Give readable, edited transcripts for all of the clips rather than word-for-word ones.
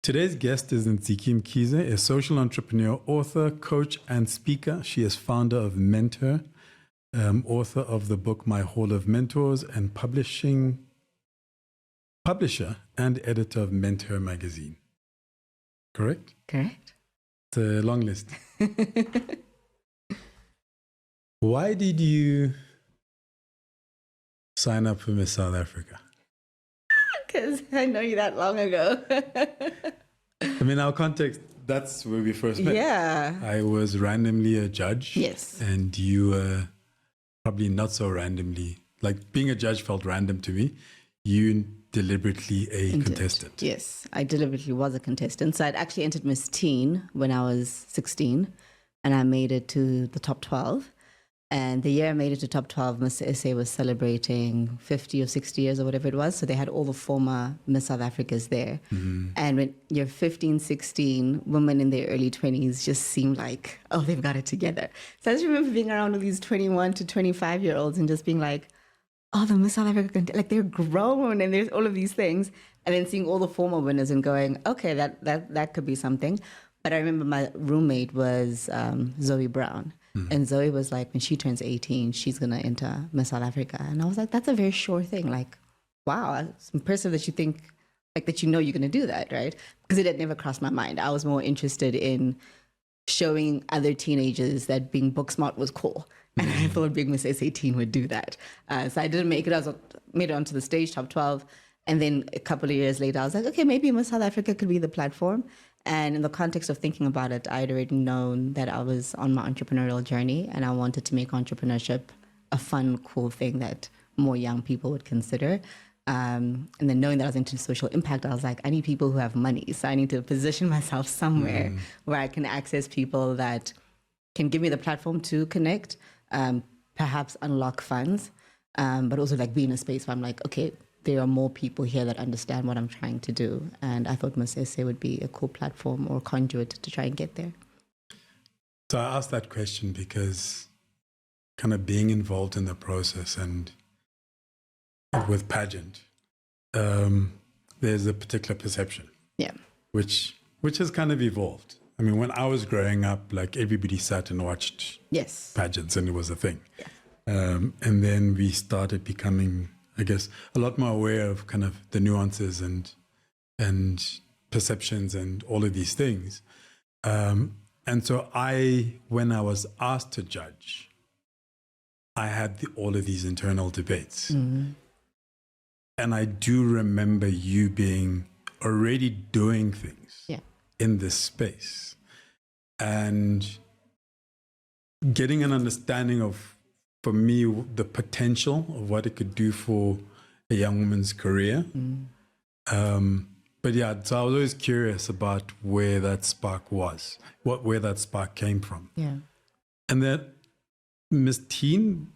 Today's guest is Ntsiki Mkhize, a social entrepreneur, author, coach, and speaker. She is founder of MentHer, author of the book My Hall of Mentors, and publisher and editor of MentHer magazine. Correct? Correct. It's a long list. Why did you sign up for Miss South Africa? Because I know you that long ago. I mean, our context, that's where we first met. Yeah. I was randomly a judge. Yes. And you were probably not so randomly. Like, being a judge felt random to me. You deliberately a contestant. Yes, I deliberately was a contestant. So I'd actually entered Miss Teen when I was 16, and I made it to the top 12. And the year I made it to top 12, Miss SA was celebrating 50 or 60 years or whatever it was. So they had all the former Miss South Africas there. Mm-hmm. And when you're 15, 16, women in their early 20s just seem like, oh, they've got it together. So I just remember being around with these 21 to 25-year-olds and just being like, oh, the Miss South Africa, like they're grown and there's all of these things. And then seeing all the former winners and going, okay, that could be something. But I remember my roommate was Zoe Brown. Mm-hmm. And Zoe was like, when she turns 18, she's going to enter Miss South Africa. And I was like, that's a very sure thing. Like, wow, it's impressive that you think, like, that you know you're going to do that, right? Because it had never crossed my mind. I was more interested in showing other teenagers that being book smart was cool. And I thought being Miss SA18 would do that. So I didn't make it. Made it onto the stage, top 12. And then a couple of years later, I was like, okay, maybe Miss South Africa could be the platform. And in the context of thinking about it, I had already known that I was on my entrepreneurial journey and I wanted to make entrepreneurship a fun, cool thing that more young people would consider. And then knowing that I was into social impact, I was like, I need people who have money. So I need to position myself somewhere where I can access people that can give me the platform to connect, perhaps unlock funds, but also like be in a space where I'm like, okay, there are more people here that understand what I'm trying to do. And I thought Miss SA would be a cool platform or conduit to try and get there. So I asked that question because kind of being involved in the process and with pageant, there's a particular perception. Yeah. Which has kind of evolved. I mean, when I was growing up, like everybody sat and watched pageants and it was a thing. Yeah. And then we started becoming, I guess, a lot more aware of kind of the nuances and perceptions and all of these things. And so when I was asked to judge, I had all of these internal debates. Mm-hmm. And I do remember you being already doing things in this space and getting an understanding of, for me, the potential of what it could do for a young woman's career. But yeah, so I was always curious about where that spark was, where that spark came from. Yeah. And that Miss Teen,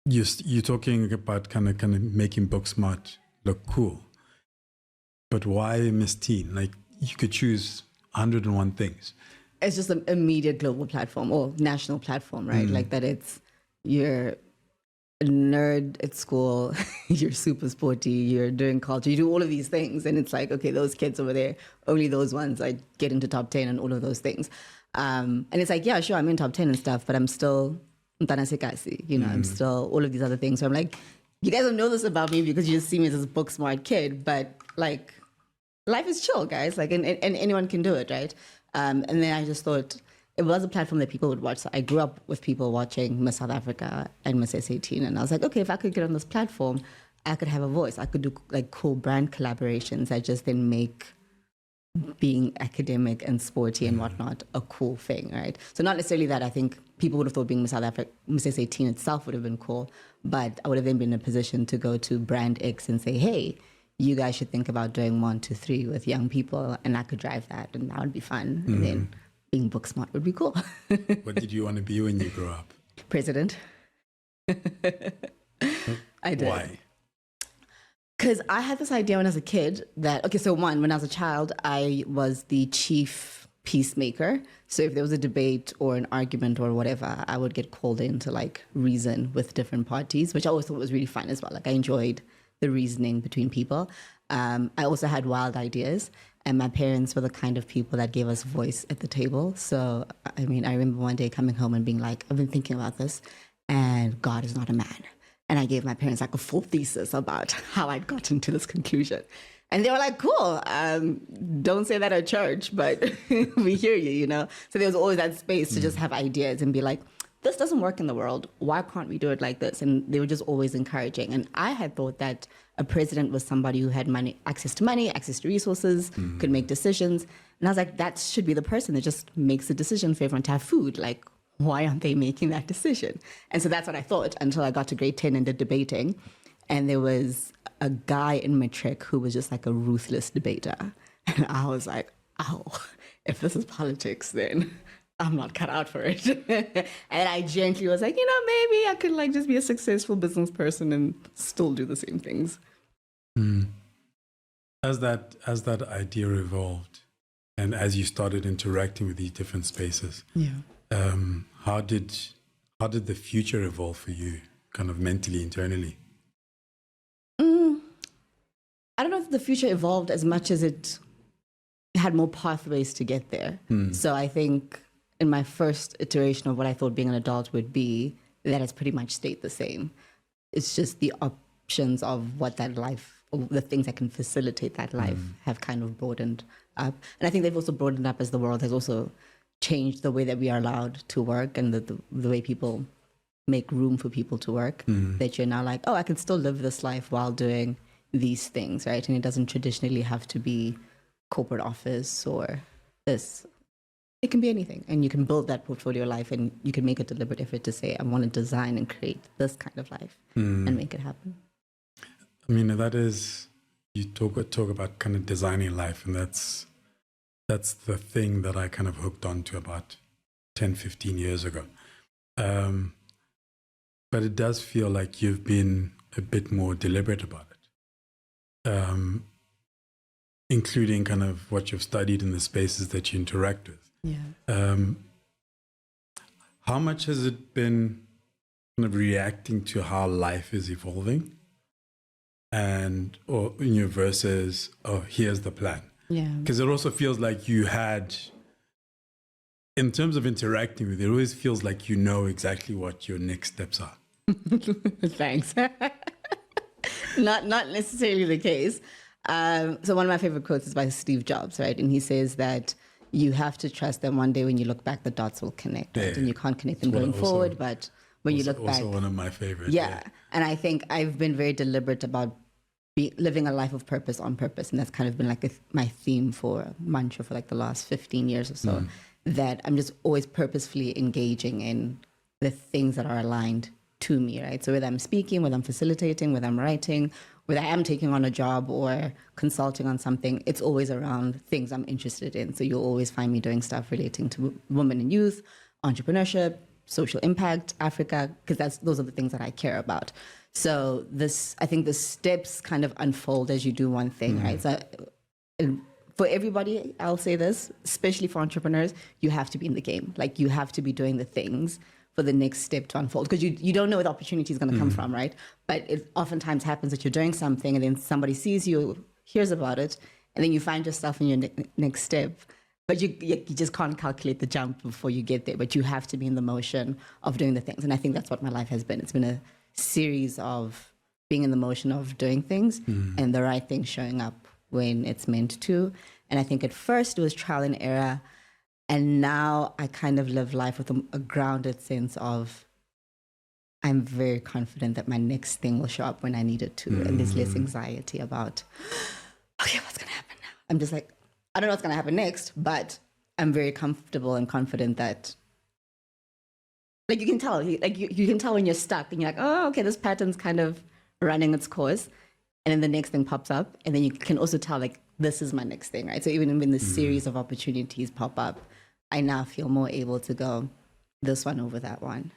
you're talking about kind of making book smart look cool. But why Miss Teen? Like, you could choose 101 things. It's just an immediate global platform or national platform, right? Like that you're a nerd at school, you're super sporty, you're doing culture, you do all of these things. And it's like, okay, those kids over there, only those ones like get into top 10 and all of those things. And it's like, yeah, sure, I'm in top 10 and stuff, but I'm still Mtana Sekasi, you know, I'm still all of these other things. So I'm like, you guys don't know this about me because you just see me as a book smart kid, but like, life is chill, guys. Like, and anyone can do it, right? And then I just thought it was a platform that people would watch. So I grew up with people watching Miss South Africa and Miss SA18. And I was like, okay, if I could get on this platform, I could have a voice. I could do like cool brand collaborations that just then make being academic and sporty and whatnot a cool thing, right? So not necessarily that I think people would have thought being Miss South Africa, Miss SA18 itself would have been cool, but I would have then been in a position to go to Brand X and say, hey, you guys should think about doing 1, 2, 3 with young people, and I could drive that, and that would be fun. And then being book smart would be cool. What did you want to be when you grew up? President. I did. Why? Because I had this idea when I was a kid that, okay, so one, when I was a child, I was the chief peacemaker. So if there was a debate or an argument or whatever, I would get called in to like reason with different parties, which I always thought was really fun as well. Like I enjoyed the reasoning between people. I also had wild ideas. And my parents were the kind of people that gave us voice at the table. So, I mean, I remember one day coming home and being like, I've been thinking about this, and God is not a man. And I gave my parents like a full thesis about how I'd gotten to this conclusion. And they were like, cool, don't say that at church, but we hear you, you know? So there was always that space to just have ideas and be like, this doesn't work in the world. Why can't we do it like this? And they were just always encouraging. And I had thought that a president was somebody who had access to resources, could make decisions. And I was like, that should be the person that just makes the decision for everyone to have food. Like, why aren't they making that decision? And so that's what I thought until I got to grade 10 and did debating. And there was a guy in matric who was just like a ruthless debater. And I was like, oh, if this is politics, then I'm not cut out for it. And I gently was like, maybe I could like just be a successful business person and still do the same things. As that idea evolved, and as you started interacting with these different spaces, how did the future evolve for you, kind of mentally, internally? I don't know if the future evolved as much as it had more pathways to get there. So I think in my first iteration of what I thought being an adult would be, that has pretty much stayed the same. It's just the options of what that life, or the things that can facilitate that life have kind of broadened up. And I think they've also broadened up as the world has also changed the way that we are allowed to work and the way people make room for people to work, that you're now like, oh, I can still live this life while doing these things, right? And it doesn't traditionally have to be corporate office or this. It can be anything. And you can build that portfolio life and you can make a deliberate effort to say, I want to design and create this kind of life and make it happen. I mean, that is, you talk about kind of designing life, and that's the thing that I kind of hooked on to about 10, 15 years ago. But it does feel like you've been a bit more deliberate about it. Including kind of what you've studied in the spaces that you interact with. Yeah. How much has it been kind of reacting to how life is evolving, or versus, oh, here's the plan? Yeah. Because it also feels like you had, in terms of interacting with it, always feels like you know exactly what your next steps are. Thanks. Not necessarily the case. So one of my favorite quotes is by Steve Jobs, right? And he says that you have to trust that one day when you look back, the dots will connect, right? And you can't connect them going forward, but when you look back. Also one of my favorites. Yeah. And I think I've been very deliberate about living a life of purpose on purpose. And that's kind of been like my theme mantra for like the last 15 years or so, that I'm just always purposefully engaging in the things that are aligned to me, right? So whether I'm speaking, whether I'm facilitating, whether I'm writing, whether I am taking on a job or consulting on something, it's always around things I'm interested in. So you'll always find me doing stuff relating to women and youth, entrepreneurship, social impact, Africa, because those are the things that I care about. So I think the steps kind of unfold as you do one thing, right? So for everybody, I'll say this, especially for entrepreneurs, you have to be in the game. Like you have to be doing the things for the next step to unfold, because you don't know where the opportunity is going to come from, right? But it oftentimes happens that you're doing something and then somebody sees you, hears about it, and then you find yourself in your next step. But you just can't calculate the jump before you get there, but you have to be in the motion of doing the things. And I think that's what my life has been. It's been a series of being in the motion of doing things and the right thing showing up when it's meant to. And I think at first it was trial and error. And now I kind of live life with a grounded sense of I'm very confident that my next thing will show up when I need it to. And there's less anxiety about, okay, what's going to happen now? I'm just like, I don't know what's going to happen next, but I'm very comfortable and confident that, like you can tell, you can tell when you're stuck and you're like, oh, okay, this pattern's kind of running its course. And then the next thing pops up. And then you can also tell like, this is my next thing, right? So even when the series of opportunities pop up, I now feel more able to go this one over that one.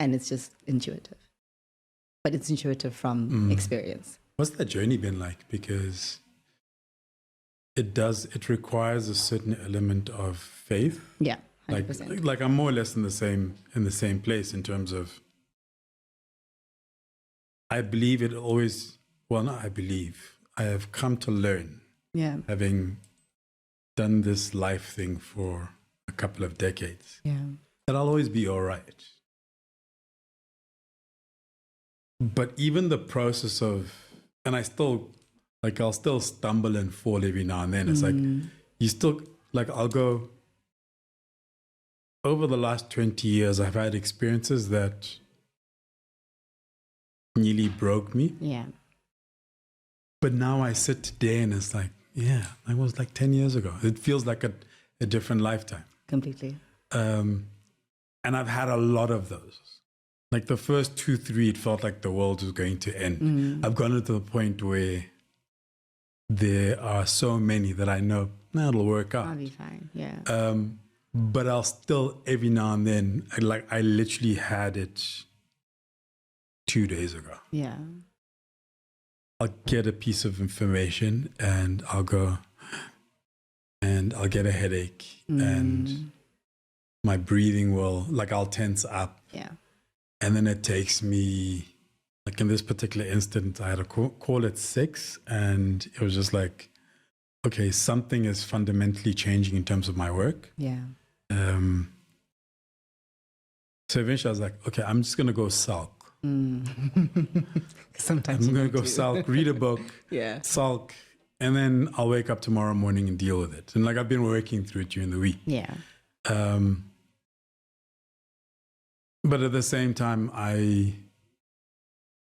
And it's just intuitive. But it's intuitive from experience. What's that journey been like? Because it requires a certain element of faith. Yeah, 100%. Like I'm more or less in the same place in terms of, I believe it always, well, not I believe, I have come to learn Yeah. having done this life thing for a couple of decades, that I'll always be all right. But even the process of, and I'll still stumble and fall every now and then. It's like, you still, like, I'll go, over the last 20 years, I've had experiences that nearly broke me. Yeah. But now I sit today and it's like, yeah, that was like 10 years ago. It feels like a different lifetime. Completely. And I've had a lot of those. Like the first 2, 3, it felt like the world was going to end. I've gotten to the point where there are so many that I know, it'll work out. I'll be fine, yeah. But I'll still, every now and then, I literally had it 2 days ago. Yeah. I'll get a piece of information and I'll go and I'll get a headache and my breathing will, I'll tense up. Yeah. And then it takes me, like in this particular instance, I had a call at 6 and it was just like, okay, something is fundamentally changing in terms of my work. Yeah. So eventually I was like, okay, I'm just going to go sulk. Sometimes I'm going to go sulk, read a book, sulk, and then I'll wake up tomorrow morning and deal with it. And I've been working through it during the week. Yeah. But at the same time, I'm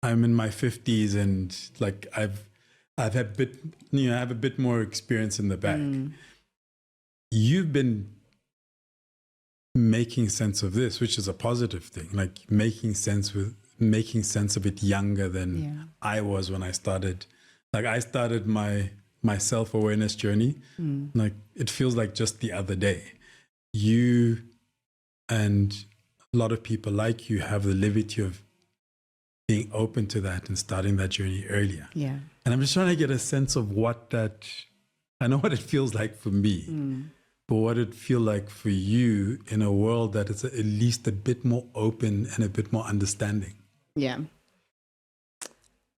in my 50s and I've had I have a bit more experience in the back. You've been making sense of this, which is a positive thing, making sense of it younger than I was when I started. I started my self-awareness journey. It feels like just the other day. You and a lot of people like you have the liberty of being open to that and starting that journey earlier. Yeah. And I'm just trying to get a sense of I know what it feels like for me, but what it feel like for you in a world that is at least a bit more open and a bit more understanding. Yeah.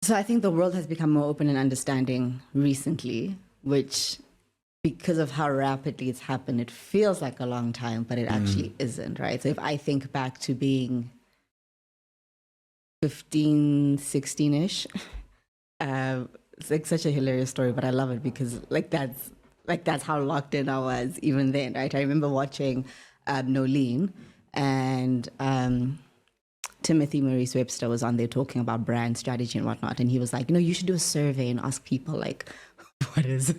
So I think the world has become more open and understanding recently, which, because of how rapidly it's happened, it feels like a long time, but it actually isn't, right? So if I think back to being 15, 16-ish, it's such a hilarious story, but I love it because that's how locked in I was even then, right? I remember watching Nolene and Timothy Maurice Webster was on there talking about brand strategy and whatnot. And he was like, you should do a survey and ask people what is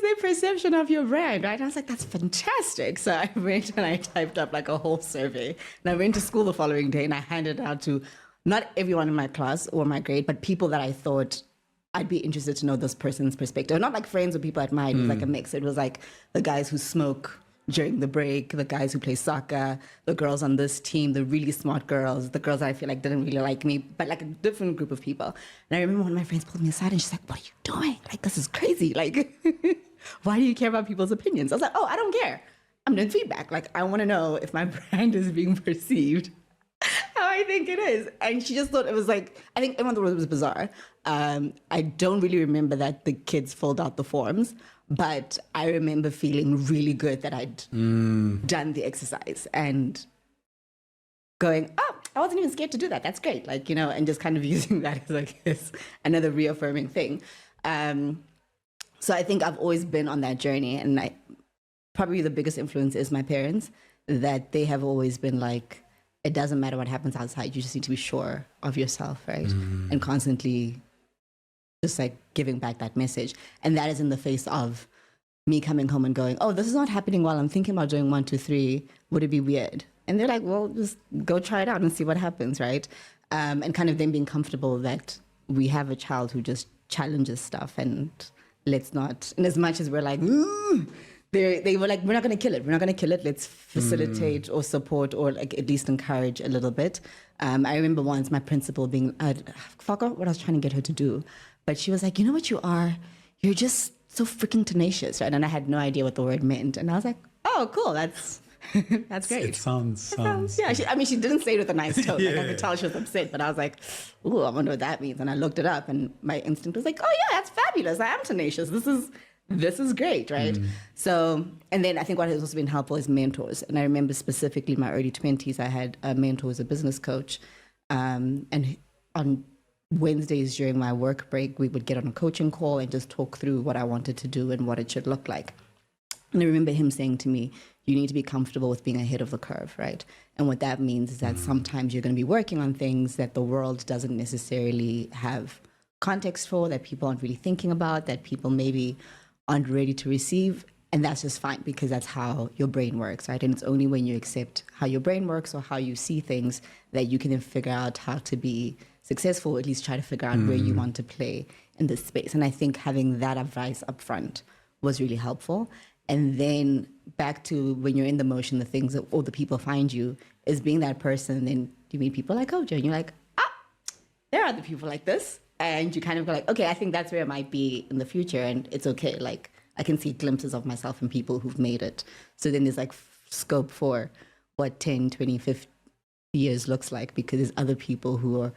their perception of your brand, right? And I was like, that's fantastic. So I went and I typed up a whole survey. And I went to school the following day and I handed it out to not everyone in my class or my grade, but people that I thought I'd be interested to know this person's perspective. Not friends or people I admired. It was a mix. It was the guys who smoke during the break, the guys who play soccer, the girls on this team, the really smart girls, the girls that I feel didn't really like me, but a different group of people. And I remember one of my friends pulled me aside and she's like, what are you doing? this is crazy. Why do you care about people's opinions? I was like, oh, I don't care. I'm doing feedback. I want to know if my brand is being perceived how I think it is. And she just thought it was I think everyone thought it was bizarre. I don't really remember that the kids filled out the forms, but I remember feeling really good that I'd done the exercise and going, oh, I wasn't even scared to do that. That's great. And just kind of using that as another reaffirming thing. So I think I've always been on that journey, and probably the biggest influence is my parents, that they have always been it doesn't matter what happens outside. You just need to be sure of yourself, right? And constantly just giving back that message. And that is in the face of me coming home and going, oh, this is not happening while I'm thinking about doing 1, 2, 3. Would it be weird? And they're like, well, just go try it out and see what happens, right? And kind of them being comfortable that we have a child who just challenges stuff, and let's not, and as much as we're ooh, they were we're not going to kill it. We're not going to kill it. Let's facilitate or support or at least encourage a little bit. I remember once my principal being, I forgot what I was trying to get her to do, but she was like, you know what you are? You're just so freaking tenacious, right? And I had no idea what the word meant. And I was like, oh, cool. That's that's great. It sounds. Yeah, she didn't say it with a nice tone. Like, I Yeah. could tell she was upset, but I was like, ooh, I wonder what that means. And I looked it up, and my instinct was like, oh yeah, that's fabulous. I am tenacious. This is great, right? So, and then I think what has also been helpful is mentors. And I remember specifically in my early 20s, I had a mentor who was a business coach. And on Wednesdays during my work break, we would get on a coaching call and just talk through what I wanted to do and what it should look like. And I remember him saying to me, you need to be comfortable with being ahead of the curve, right? And what that means is that sometimes you're going to be working on things that the world doesn't necessarily have context for, that people aren't really thinking about, that people maybe aren't ready to receive. And that's just fine, because that's how your brain works, right? And it's only when you accept how your brain works or how you see things that you can then figure out how to be successful, or at least try to figure out where you want to play in this space. And I think having that advice up front was really helpful. And then back to when you're in the motion, the things that all the people find you is being that person. And then you meet people like Kojo, and you're like, there are other people like this. And you kind of go like, okay, I think that's where it might be in the future. And it's okay. Like, I can see glimpses of myself in people who've made it. So then there's like scope for what 10, 20, 50 years looks like, because there's other people who are,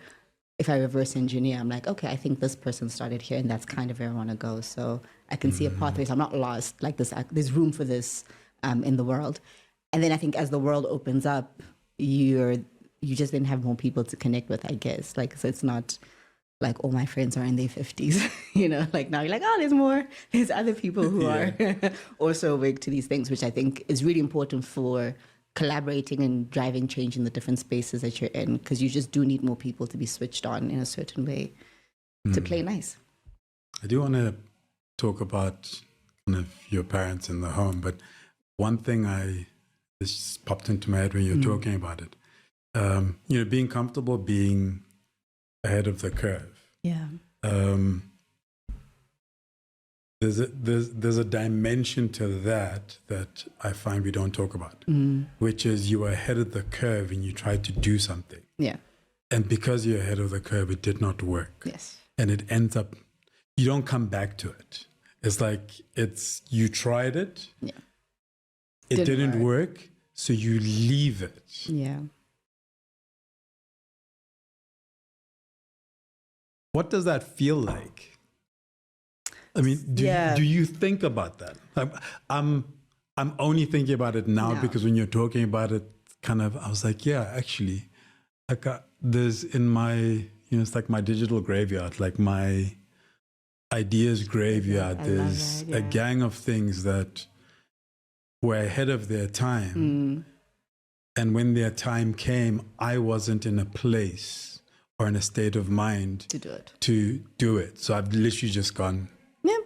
if I reverse engineer, I'm like, okay, I think this person started here, and that's kind of where I want to go. So I can see a pathway. So I'm not lost. Like this, there's room for this in the world. And then I think as the world opens up, you just then have more people to connect with, I guess. Like, so it's not like all my friends are in their 50s, you know, like now you're like, oh, there's other people who are also awake to these things, which I think is really important for collaborating and driving change in the different spaces that you're in, because you just do need more people to be switched on in a certain way to play nice. I do want to talk about kind of your parents in the home, but one thing this just popped into my head when you were talking about it, you know, being comfortable being ahead of the curve. Yeah. There's a dimension to that I find we don't talk about, which is you are ahead of the curve and you try to do something. Yeah. And because you're ahead of the curve, it did not work. Yes. And it ends up, you don't come back to it. It's like you tried it. Yeah. It didn't work, so you leave it. Yeah. What does that feel like? I mean, do you think about that? I'm only thinking about it now because when you're talking about it, kind of, I was like, yeah, actually, there's in my, you know, it's like my digital graveyard, like my ideas graveyard. There's a gang of things that were ahead of their time. And when their time came, I wasn't in a place or in a state of mind to do it. So I've literally just gone,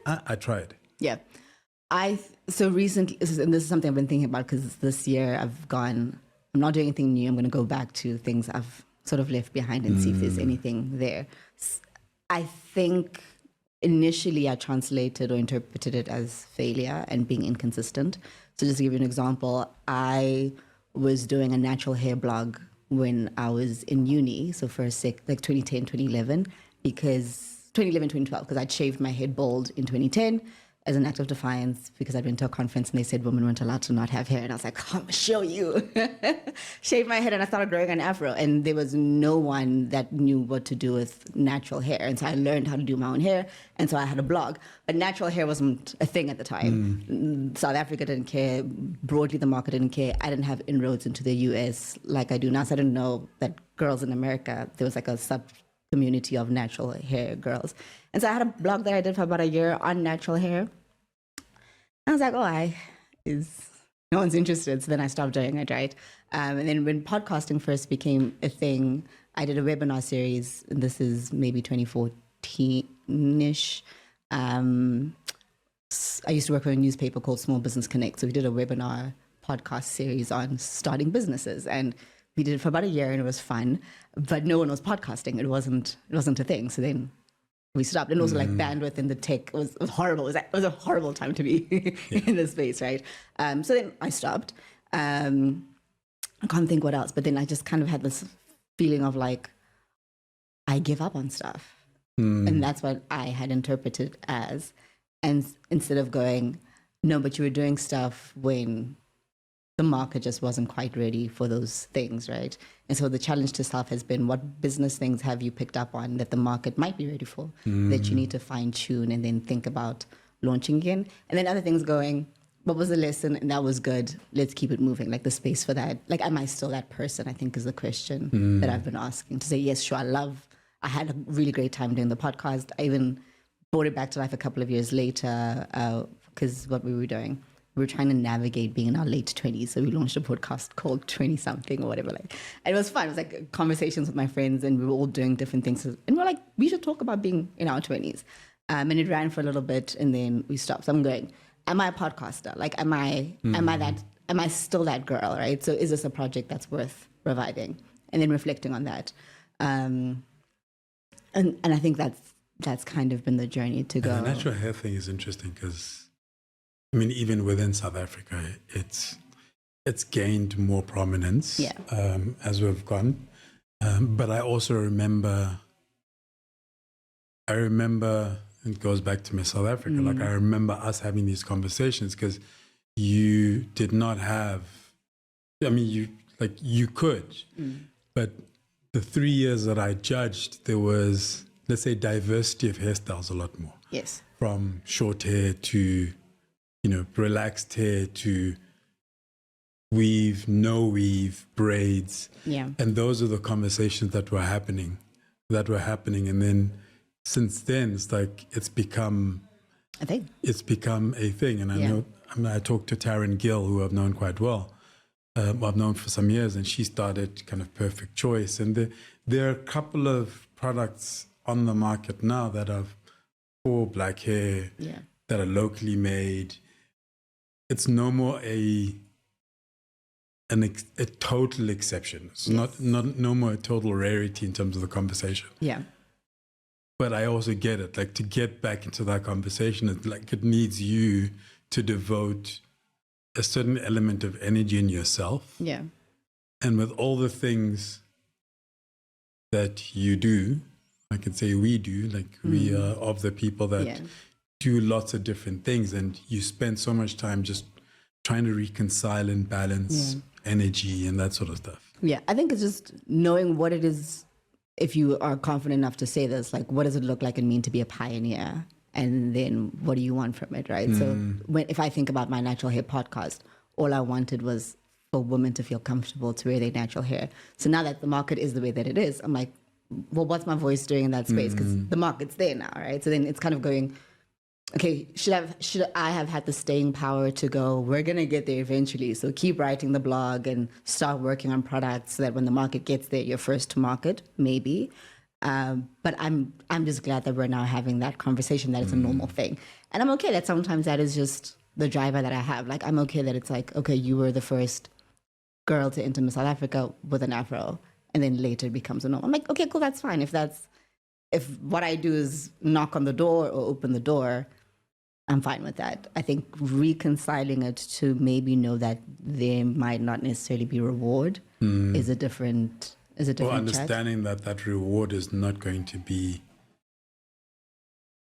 I tried. Yeah. So recently, and this is something I've been thinking about, because this year I'm not doing anything new. I'm going to go back to things I've sort of left behind and see if there's anything there. I think initially I translated or interpreted it as failure and being inconsistent. So just to give you an example, I was doing a natural hair blog when I was in uni, so for like 2010, 2011, 2012, because I'd shaved my head bald in 2010 as an act of defiance, because I'd been to a conference and they said women weren't allowed to not have hair. And I was like, I'm gonna show you. Shaved my head and I started growing an afro, and there was no one that knew what to do with natural hair. And so I learned how to do my own hair. And so I had a blog, but natural hair wasn't a thing at the time. South Africa didn't care. Broadly, the market didn't care. I didn't have inroads into the US like I do now. So I didn't know that girls in America, there was like a sub-community of natural hair girls. And so I had a blog that I did for about a year on natural hair. I was like, no one's interested. So then I stopped doing it, right? And then when podcasting first became a thing, I did a webinar series, and this is maybe 2014-ish. I used to work for a newspaper called Small Business Connect. So we did a webinar podcast series on starting businesses, and we did it for about a year, and it was fun, but no one was podcasting. It wasn't a thing. So then we stopped. And also like bandwidth in the tech was horrible. It was a horrible time to be in this space, right? So then I stopped. I can't think what else, but then I just kind of had this feeling of like, I give up on stuff. And that's what I had interpreted as. And instead of going, no, but you were doing stuff when the market just wasn't quite ready for those things, right? And so the challenge to self has been, what business things have you picked up on that the market might be ready for, that you need to fine tune and then think about launching again? And then other things going, what was the lesson? And that was good. Let's keep it moving. Like the space for that. Like, am I still that person? I think is the question that I've been asking, to say, yes, sure, I had a really great time doing the podcast. I even brought it back to life a couple of years later, because what we were doing, we were trying to navigate being in our late 20s. So we launched a podcast called 20 something or whatever. Like, and it was fun. It was like conversations with my friends, and we were all doing different things. And we're like, we should talk about being in our 20s. And it ran for a little bit, and then we stopped. So I'm going, am I a podcaster? Like, am I still that girl, right? So is this a project that's worth reviving? And then reflecting on that. And I think that's kind of been the journey to go. And the natural hair thing is interesting because, I mean, even within South Africa, it's gained more prominence as we've gone. But I also remember, it goes back to Miss South Africa, like I remember us having these conversations because you did not have, I mean, you could, but the 3 years that I judged, there was, let's say, diversity of hairstyles a lot more. Yes. From short hair to, relaxed hair to weave, no weave, braids. Yeah. And those are the conversations that were happening. And then since then, it's like it's become a thing. And I talked to Taryn Gill, who I've known quite well. I've known for some years, and she started kind of Perfect Choice. And there are a couple of products on the market now that are for black hair, that are locally made. It's no more a total exception. It's no more a total rarity in terms of the conversation. Yeah. But I also get it. Like, to get back into that conversation, it needs you to devote a certain element of energy in yourself. Yeah. And with all the things that you do, I can say we do, like we are of the people that do lots of different things, and you spend so much time just trying to reconcile and balance energy and that sort of stuff. Yeah, I think it's just knowing what it is, if you are confident enough to say this, like, what does it look like and mean to be a pioneer? And then what do you want from it, right? So if I think about my natural hair podcast, all I wanted was for women to feel comfortable to wear their natural hair. So now that the market is the way that it is, I'm like, well, what's my voice doing in that space? Because the market's there now, right? So then it's kind of going, okay, should I have had the staying power to go, we're going to get there eventually. So keep writing the blog and start working on products so that when the market gets there, you're first to market, maybe. But I'm just glad that we're now having that conversation, that it's a normal thing. And I'm okay that sometimes that is just the driver that I have. Like, I'm okay that it's like, okay, you were the first girl to enter Miss South Africa with an afro, and then later it becomes a norm. I'm like, okay, cool, that's fine. If what I do is knock on the door or open the door, I'm fine with that. I think reconciling it to maybe know that there might not necessarily be reward is a different understanding that reward is not going to be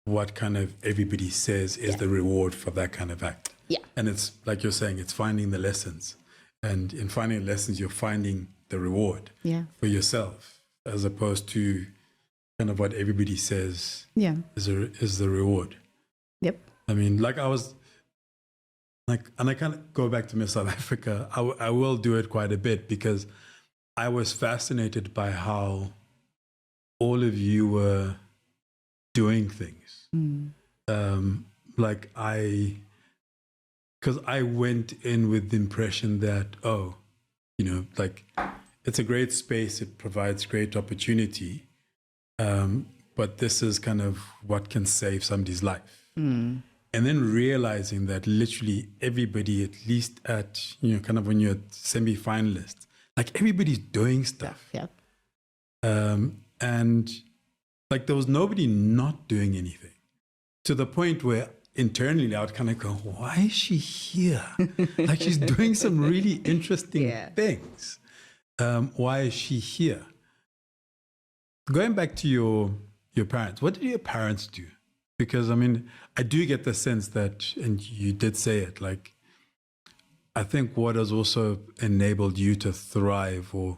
what kind of everybody says is the reward for that kind of act. Yeah. And it's like you're saying, it's finding the lessons. And in finding the lessons, you're finding the reward for yourself, as opposed to kind of what everybody says is the reward. Yep. I mean, like I was like, and I can't go back to Miss South Africa. I will do it quite a bit because I was fascinated by how all of you were doing things. Because I went in with the impression that, it's a great space, it provides great opportunity, but this is kind of what can save somebody's life. And then realizing that literally everybody, at least at, kind of when you're semi-finalists, like everybody's doing stuff. Yeah. And like there was nobody not doing anything, to the point where internally I would kind of go, why is she here? Like she's doing some really interesting things. Why is she here? Going back to your parents, what did your parents do? Because I mean, I do get the sense that, and you did say it, like I think what has also enabled you to thrive or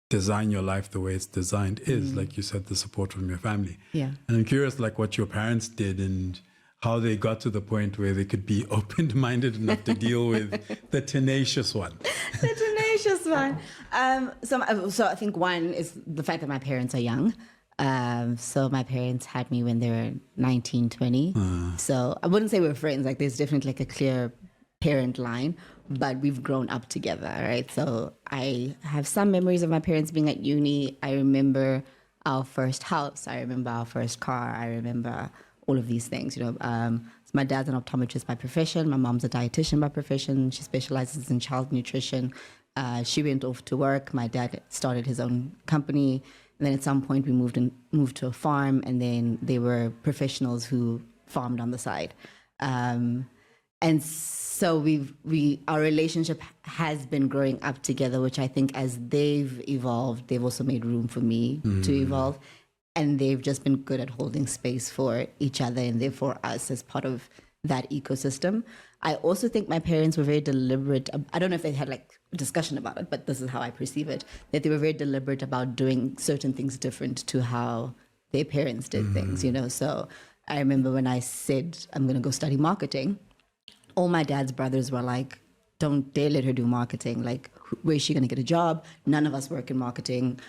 design your life the way it's designed is, like you said, the support from your family. Yeah. And I'm curious, like, what your parents did and how they got to the point where they could be open-minded enough to deal with the tenacious one. The tenacious one. So I think one is the fact that my parents are young. So my parents had me when they were 19, 20. So I wouldn't say we're friends. Like, there's definitely like a clear parent line, but we've grown up together, right? So I have some memories of my parents being at uni. I remember our first house. I remember our first car. I remember all of these things, So my dad's an optometrist by profession. My mom's a dietitian by profession. She specializes in child nutrition. She went off to work. My dad started his own company. And then at some point we moved to a farm, and then they were professionals who farmed on the side. And so our relationship has been growing up together, which I think as they've evolved, they've also made room for me to evolve. And they've just been good at holding space for each other and therefore us as part of that ecosystem. I also think my parents were very deliberate. I don't know if they had like a discussion about it, but this is how I perceive it, that they were very deliberate about doing certain things different to how their parents did things, So I remember when I said, I'm going to go study marketing, all my dad's brothers were like, don't dare let her do marketing. Like, where is she going to get a job? None of us work in marketing.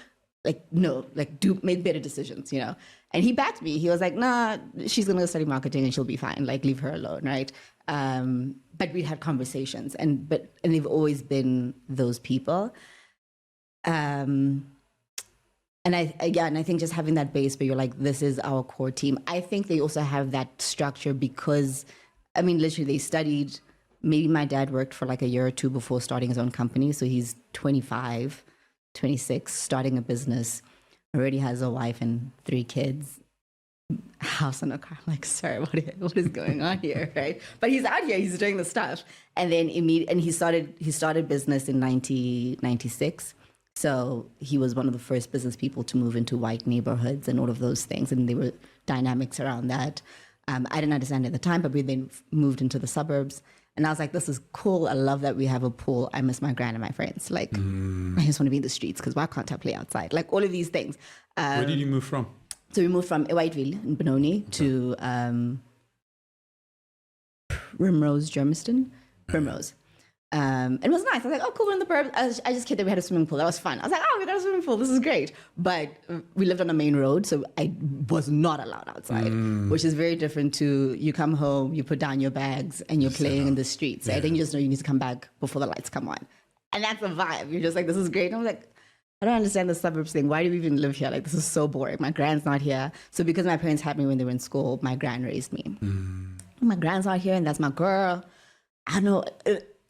Like, no, like, make better decisions, And he backed me. He was like, nah, she's going to go study marketing and she'll be fine. Like, leave her alone, right? But we had conversations, and they've always been those people. And I think just having that base where you're like, this is our core team. I think they also have that structure because, literally they studied. Maybe my dad worked for like a year or two before starting his own company. So he's 25, 26, starting a business, already has a wife and 3 kids, house and a car. I'm like, sir, what is going on here, right? But he's out here, he's doing the stuff. And then he started business in 1996. So he was one of the first business people to move into white neighborhoods and all of those things. And there were dynamics around that. I didn't understand at the time, but we then moved into the suburbs. And I was like, this is cool. I love that we have a pool. I miss my gran and my friends. Like, I just want to be in the streets because why can't I play outside? Like, all of these things. Where did you move from? So we moved from Whiteville in Benoni to Primrose, Germiston. Primrose. It was nice. I was like, oh, cool, we're in the burbs. I just kidded that we had a swimming pool. That was fun. I was like, oh, we got a swimming pool. This is great. But we lived on a main road, so I was not allowed outside, which is very different to you come home, you put down your bags, and you're playing in the streets. Right? And you just know you need to come back before the lights come on. And that's a vibe. You're just like, this is great. And I'm like, I don't understand the suburbs thing. Why do we even live here? Like, this is so boring. My gran's not here. So because my parents had me when they were in school, my gran raised me. My gran's not here, and that's my girl. I don't know.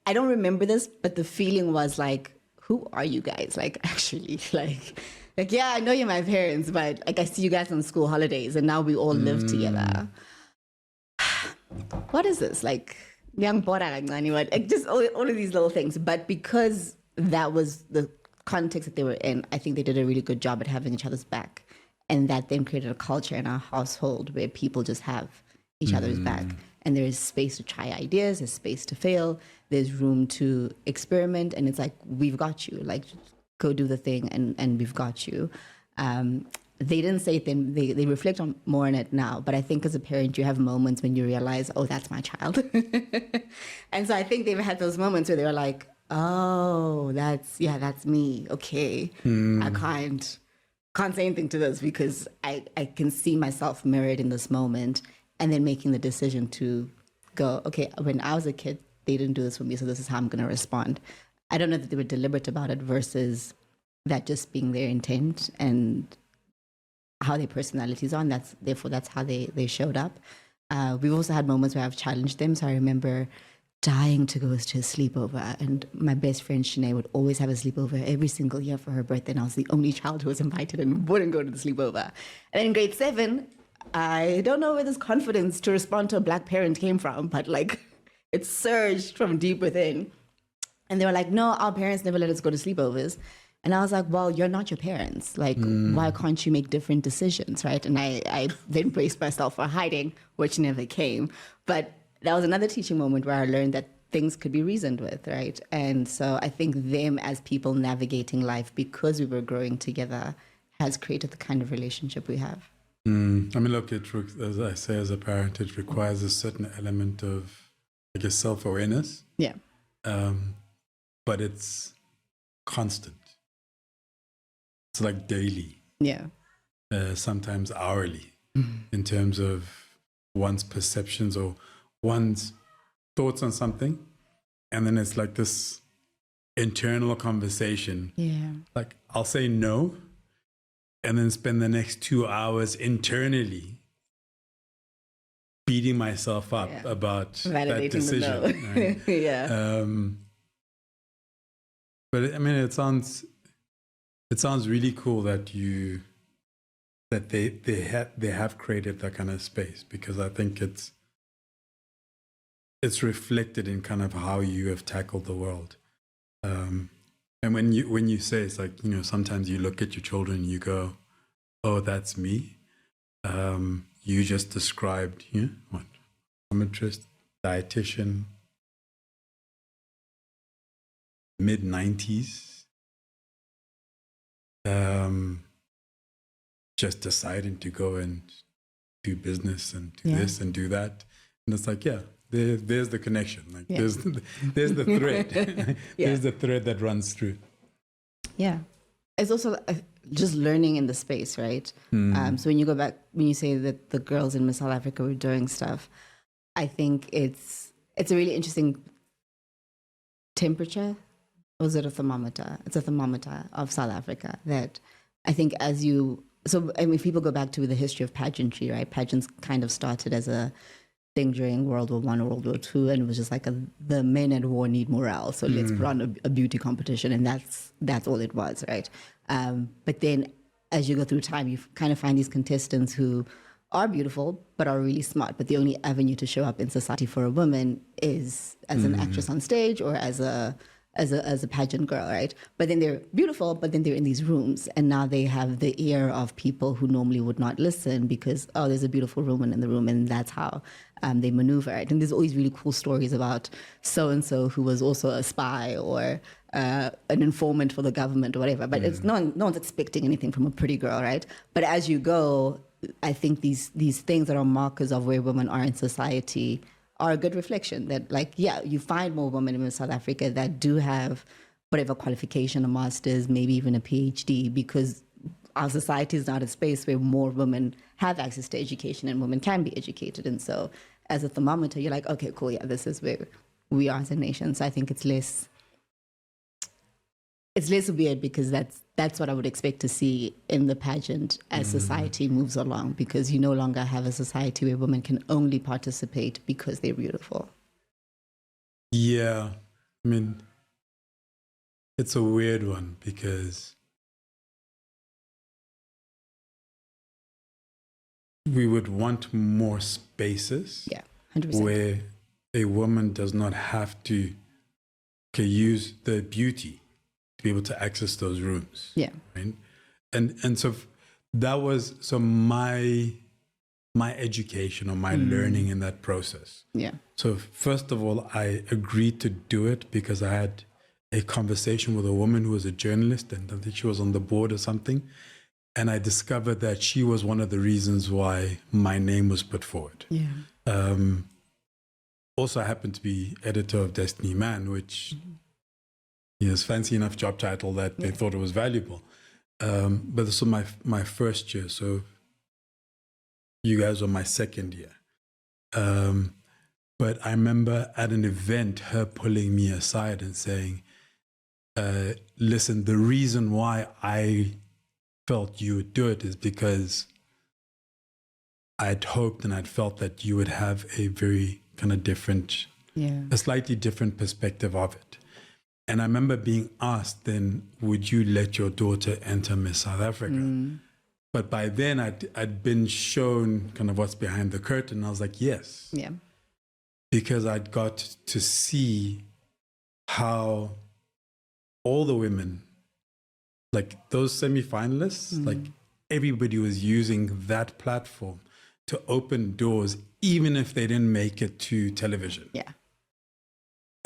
I don't remember this, but the feeling was like, who are you guys? Like, actually, like, yeah, I know you're my parents, but like, I see you guys on school holidays and now we all live together. What is this? Like, young bora, like just all of these little things. But because that was the context that they were in, I think they did a really good job at having each other's back. And that then created a culture in our household where people just have each other's back. And there is space to try ideas, there's space to fail, there's room to experiment, and it's like, we've got you, like, go do the thing, and we've got you. They didn't say it then, they reflect on more on it now, but I think as a parent, you have moments when you realize, oh, that's my child. And so I think they've had those moments where they were like, oh, that's me, okay. I can't say anything to this because I can see myself mirrored in this moment. And then making the decision to go, okay, when I was a kid, they didn't do this for me, so this is how I'm going to respond. I don't know that they were deliberate about it versus that just being their intent and how their personalities are, and that's how they showed up. We've also had moments where I've challenged them. So I remember dying to go to a sleepover, and my best friend Shanae would always have a sleepover every single year for her birthday, and I was the only child who was invited and wouldn't go to the sleepover. And then in grade 7, I don't know where this confidence to respond to a black parent came from, but like it surged from deep within. And they were like, no, our parents never let us go to sleepovers. And I was like, well, you're not your parents. Like, why can't you make different decisions, right? And I then braced myself for hiding, which never came. But that was another teaching moment where I learned that things could be reasoned with, right? And so I think them as people navigating life because we were growing together has created the kind of relationship we have. I mean, look, as I say, as a parent, it requires a certain element of, I guess, self-awareness. Yeah. But it's constant. It's like daily. Yeah. Sometimes hourly, in terms of one's perceptions or one's thoughts on something. And then it's like this internal conversation. Yeah. Like, I'll say no, and then spend the next 2 hours internally beating myself up about validating that decision. The no. Right? Yeah. But I mean, it sounds really cool that they have created that kind of space, because I think it's reflected in kind of how you have tackled the world. And when you say, it's like, you know, sometimes you look at your children and you go, oh, that's me. You just described, you know, what? Optometrist, dietitian, mid-90s. Just deciding to go and do business and do this and do that. And it's like, there's the connection. Like there's the thread. There's the thread that runs through. Yeah. It's also just learning in the space, right? So when you go back, when you say that the girls in Miss South Africa were doing stuff, I think it's a really interesting temperature. Or is it a thermometer? It's a thermometer of South Africa that I think so I mean, people go back to the history of pageantry, right? Pageants kind of started as a thing during World War I, World War II, and it was just like the men at war need morale, so let's put on a beauty competition, and that's all it was, right? But then as you go through time, you kind of find these contestants who are beautiful but are really smart, but the only avenue to show up in society for a woman is as an actress on stage or as a pageant girl, right? But then they're beautiful, but then they're in these rooms, and now they have the ear of people who normally would not listen because, oh, there's a beautiful woman in the room, and that's how they maneuver, right? And there's always really cool stories about so-and-so who was also a spy or an informant for the government or whatever, but it's no one's expecting anything from a pretty girl, right? But as you go, I think these things that are markers of where women are in society are a good reflection that, like, you find more women in South Africa that do have whatever qualification, a master's, maybe even a PhD, because our society is not a space where more women have access to education and women can be educated. And so as a thermometer, you're like, okay, cool, this is where we are as a nation. So I think it's less weird because that's what I would expect to see in the pageant as society moves along, because you no longer have a society where women can only participate because they're beautiful. Yeah. I mean, it's a weird one because we would want more spaces 100%. where a woman does not have to use the beauty to be able to access those rooms. Yeah. Right? And so that was my education or my learning in that process. Yeah. So first of all, I agreed to do it because I had a conversation with a woman who was a journalist, and I think she was on the board or something. And I discovered that she was one of the reasons why my name was put forward. Yeah. Also, I happened to be editor of Destiny Man, which is fancy enough job title that they thought it was valuable. But this was my first year, so you guys were my second year. But I remember at an event, her pulling me aside and saying, listen, the reason why I felt you would do it is because I'd hoped and I'd felt that you would have a very kind of different, a slightly different perspective of it. And I remember being asked then, would you let your daughter enter Miss South Africa? But by then I'd been shown kind of what's behind the curtain. I was like, yes. Yeah. Because I'd got to see how all the women, like those semi-finalists, like everybody was using that platform to open doors, even if they didn't make it to television. Yeah.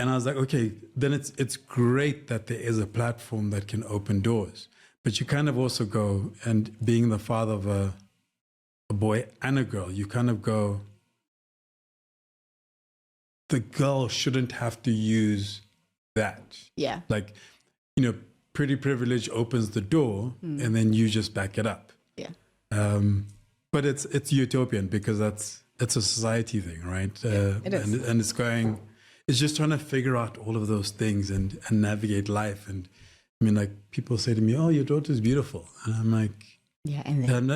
And I was like, okay, then it's great that there is a platform that can open doors. But you kind of also go, and being the father of a boy and a girl, you kind of go, the girl shouldn't have to use that. Yeah. Like, pretty privilege opens the door and then you just back it up. Yeah. But it's utopian because it's a society thing, right? It is. And it's just trying to figure out all of those things and navigate life. And I mean, like, people say to me, "Oh, your daughter's beautiful," and I'm like, "Yeah," and then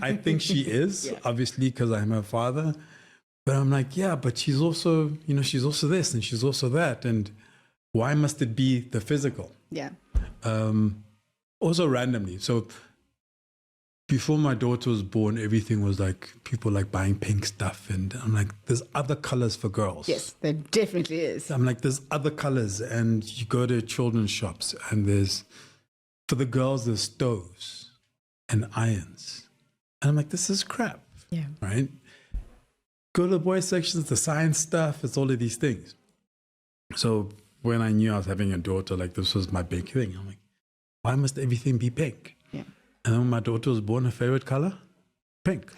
I think she is, obviously, because I'm her father. But I'm like, yeah, but she's also, she's also this and she's also that, and why must it be the physical? Yeah. Also randomly. So before my daughter was born, everything was like people like buying pink stuff, and I'm like, there's other colors for girls. Yes, there definitely is. I'm like, there's other colors, and you go to children's shops, and for the girls, there's stoves and irons, and I'm like, this is crap. Yeah. Right. Go to the boys sections, the science stuff, it's all of these things. So when I knew I was having a daughter, like, this was my big thing. I'm like, why must everything be pink? Yeah. And then when my daughter was born, her favorite color? Pink.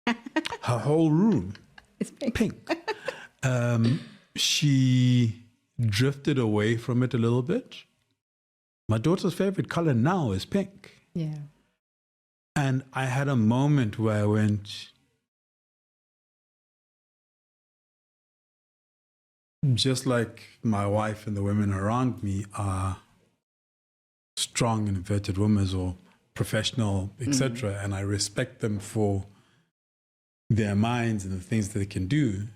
Her whole room, it's pink. She drifted away from it a little bit. My daughter's favorite color now is pink. Yeah. And I had a moment where I went, just like my wife and the women around me are strong and inverted women or professional, etc., and I respect them for their minds and the things that they can do,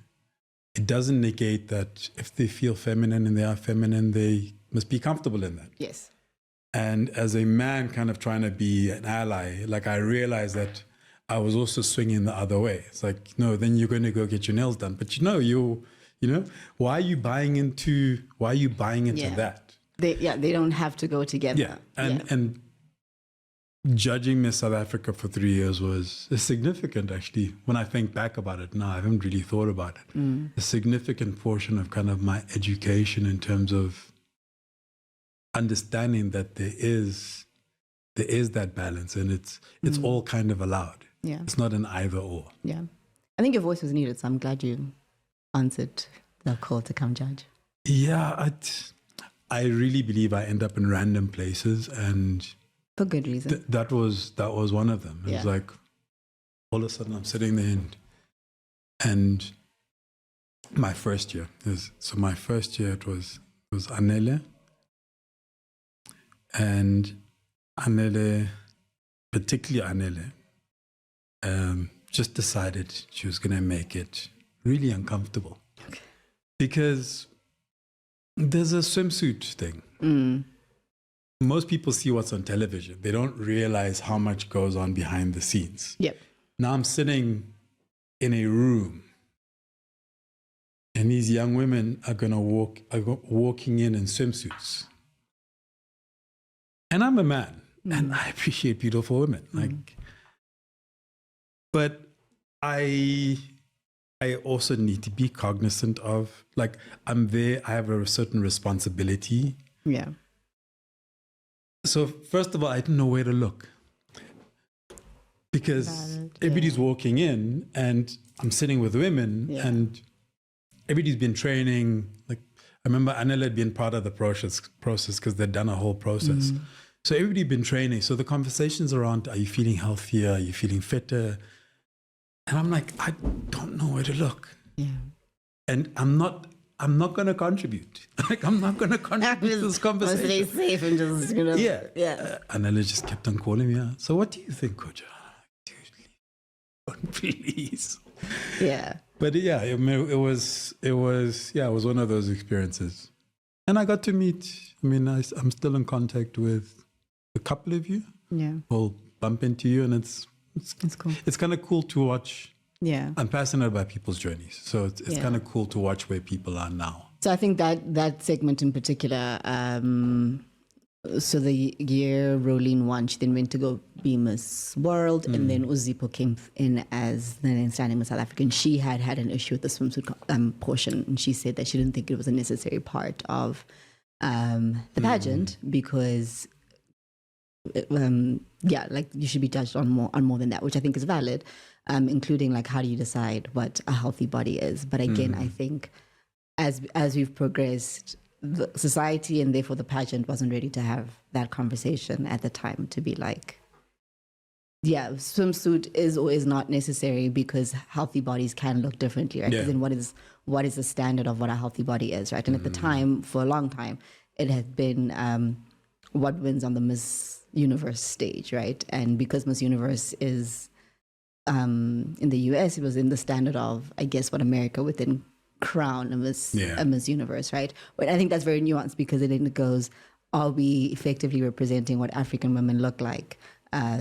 it doesn't negate that if they feel feminine and they are feminine, they must be comfortable in that. Yes. And as a man kind of trying to be an ally, like, I realized that I was also swinging the other way. It's like, no, then you're going to go get your nails done. But why are you buying into that? They don't have to go together. Yeah. And judging Miss South Africa for 3 years was significant, actually. When I think back about it now, I haven't really thought about it. A significant portion of kind of my education in terms of understanding that there is that balance, and it's all kind of allowed. Yeah. It's not an either or. Yeah. I think your voice was needed, so I'm glad you answered the call to come judge. Yeah, I really believe I end up in random places, and for good reason. That was one of them. It was like, all of a sudden I'm sitting there, and my first year it was Anele, and Anele, particularly Anele, just decided she was going to make it really uncomfortable. Okay. Because there's a swimsuit thing. Most people see what's on television. They don't realize how much goes on behind the scenes. Yep. Now I'm sitting in a room, and these young women are walking in swimsuits. And I'm a man, and I appreciate beautiful women. But I also need to be cognizant of, like, I'm there, I have a certain responsibility. Yeah. So first of all, I didn't know where to look, because everybody's walking in, and I'm sitting with women, and everybody's been training. Like, I remember Anela had been part of the process because they'd done a whole process. So everybody's been training. So the conversations around, are you feeling healthier? Are you feeling fitter? And I'm like, I don't know where to look. Yeah. And I'm not going to contribute. Like, I'm not going to contribute to this conversation. Stay safe and just, Yeah. Anela just kept on calling me out. So what do you think, Kojo? Dude, please. Yeah. But yeah, it was one of those experiences. And I got to meet, I'm still in contact with a couple of you. Yeah. We'll bump into you, and it's cool. It's kind of cool to watch. Yeah. I'm passionate about people's journeys. So it's kind of cool to watch where people are now. So I think that segment in particular so the year Rolene won, she then went to go be Miss World, and then Uzipho came in as the then standing Miss South African. She had an issue with the swimsuit portion, and she said that she didn't think it was a necessary part of the pageant because, like you should be judged on more than that, which I think is valid, including like how do you decide what a healthy body is. But again, I think as we've progressed, the society and therefore the pageant wasn't ready to have that conversation at the time to be like, yeah, swimsuit is or is not necessary because healthy bodies can look differently, right? Then what is the standard of what a healthy body is, right? And at the time, for a long time, it had been what wins on the Miss Universe stage, right? And because Miss Universe is in the US, it was in the standard of, I guess, what America would then crown a Miss Universe, right? But I think that's very nuanced because it goes, are we effectively representing what African women look like?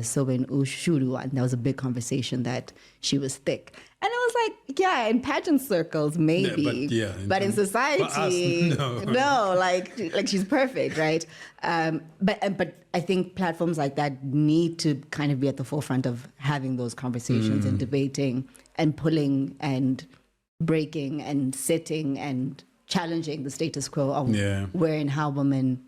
So when Ushuru won, there was a big conversation that she was thick. And I was like, yeah, in pageant circles, maybe. But in society, no, like she's perfect, right? But I think platforms like that need to kind of be at the forefront of having those conversations and debating and pulling and breaking and setting and challenging the status quo of where and how women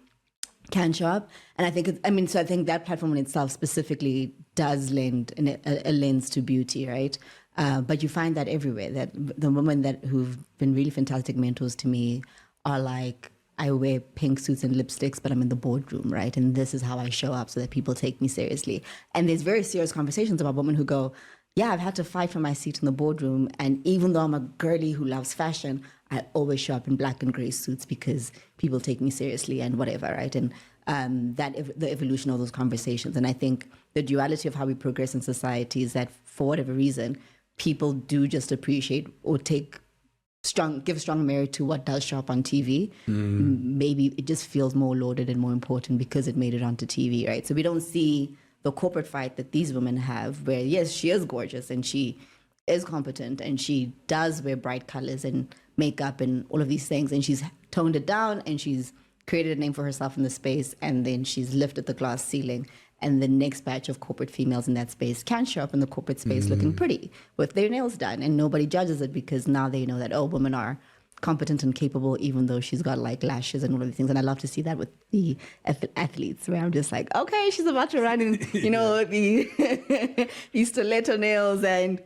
can show up. And I think, I think that platform in itself specifically does lend a lens to beauty, right? But you find that everywhere, that the women who've been really fantastic mentors to me are like, I wear pink suits and lipsticks, but I'm in the boardroom, right? And this is how I show up so that people take me seriously. And there's very serious conversations about women who go, yeah, I've had to fight for my seat in the boardroom. And even though I'm a girly who loves fashion, I always show up in black and gray suits because people take me seriously and whatever, right? And the evolution of those conversations. And I think the duality of how we progress in society is that for whatever reason, people do just appreciate or give strong merit to what does show up on TV. Maybe it just feels more lauded and more important because it made it onto TV, right? So we don't see the corporate fight that these women have where, yes, she is gorgeous and she is competent and she does wear bright colors and makeup and all of these things. And she's toned it down and she's created a name for herself in the space. And then she's lifted the glass ceiling. And the next batch of corporate females in that space can show up in the corporate space looking pretty with their nails done. And nobody judges it because now they know that, oh, women are competent and capable, even though she's got like lashes and all of these things. And I love to see that with the athletes where I'm just like, okay, she's about to run in, these stiletto nails and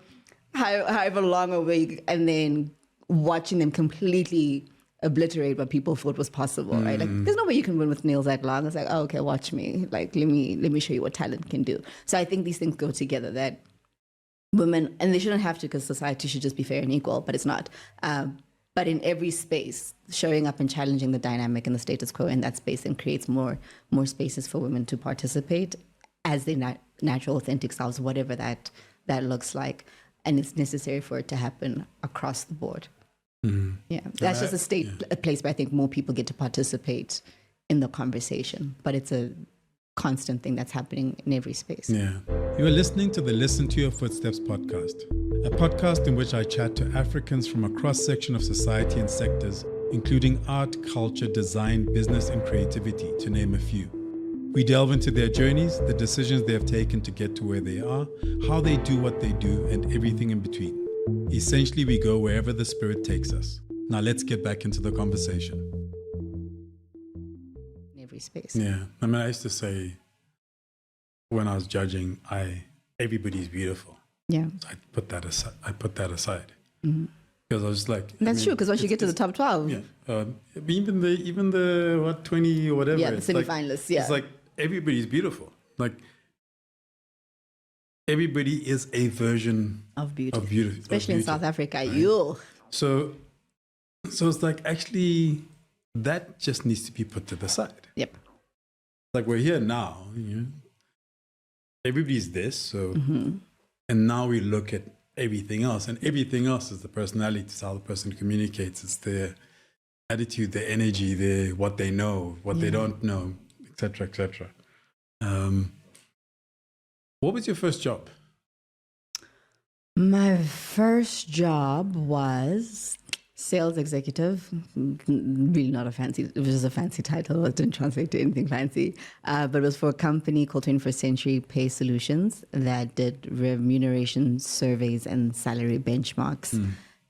however long a wig, and then watching them completely obliterate what people thought was possible, right? Like, there's no way you can win with nails that long. It's like, oh, okay, watch me. Like, let me show you what talent can do. So I think these things go together, that women, and they shouldn't have to because society should just be fair and equal, but it's not. But in every space, showing up and challenging the dynamic and the status quo in that space and creates more spaces for women to participate as their natural, authentic selves, whatever that looks like. And it's necessary for it to happen across the board. Yeah, that's just a place where I think more people get to participate in the conversation. But it's a constant thing that's happening in every space. Yeah. You are listening to the Listen to Your Footsteps podcast, a podcast in which I chat to Africans from a cross-section of society and sectors, including art, culture, design, business, and creativity, to name a few. We delve into their journeys, the decisions they have taken to get to where they are, how they do what they do, and everything in between. Essentially, we go wherever the spirit takes us. Now let's get back into the conversation. In every space. Yeah. I used to say when I was judging, everybody's beautiful. Yeah. So I put that aside. Because I was like, that's true, because once you get to the top 12. Yeah. Even the 20 or whatever. Yeah, the semi-finalists, It's like everybody's beautiful. Like, everybody is a version of beauty. Especially in South Africa. Right? So it's like, actually, that just needs to be put to the side. Yep. Like, we're here now. Everybody's this. So, and now we look at everything else. And everything else is the personality. It's how the person communicates. It's their attitude, their energy, what they know, what they don't know, etc., etc. What was your first job? My first job was Sales executive, really not a fancy, it was just a fancy title. It didn't translate to anything fancy. But it was for a company called 21st Century Pay Solutions that did remuneration surveys and salary benchmarks.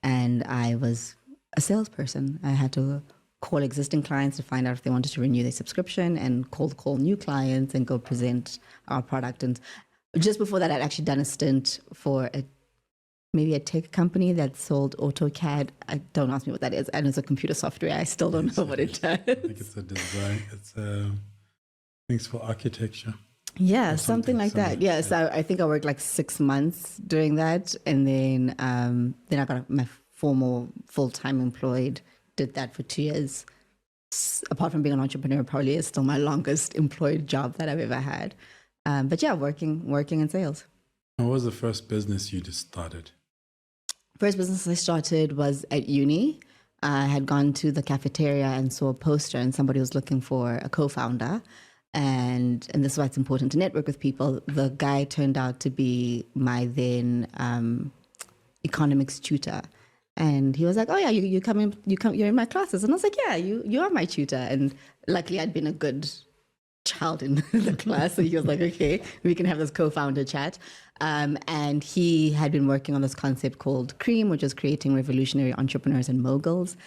And I was a salesperson. I had to call existing clients to find out if they wanted to renew their subscription and call new clients and go present our product. And just before that, I'd actually done a stint for maybe a tech company that sold AutoCAD. Don't ask me what that is. And it's a computer software. I still don't know what it does. I think it's a design. It's things for architecture. Yeah, something like that. Yeah, so I think I worked like 6 months doing that. And then I got my formal full-time employed, did that for 2 years. Apart from being an entrepreneur, probably is still my longest employed job that I've ever had. But yeah, working in sales. What was the first business you just started? First business I started was at uni. I had gone to the cafeteria and saw a poster and somebody was looking for a co-founder. And this is why it's important to network with people. The guy turned out to be my then economics tutor. And he was like, oh yeah, you're in my classes. And I was like, yeah, you are my tutor. And luckily I'd been a good child in the class. So he was like, okay, we can have this co-founder chat. And he had been working on this concept called CREAM, which is creating revolutionary entrepreneurs and moguls.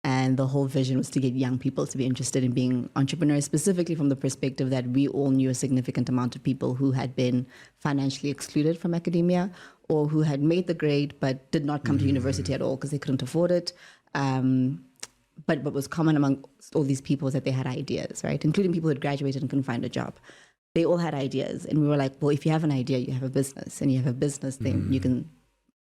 And the whole vision was to get young people to be interested in being entrepreneurs, specifically from the perspective that we all knew a significant amount of people who had been financially excluded from academia or who had made the grade but did not come to university at all because they couldn't afford it. But what was common among all these people was that they had ideas, right? Including people who had graduated and couldn't find a job. They all had ideas. And we were like, well, if you have an idea, you have a business. And you have a business, then you can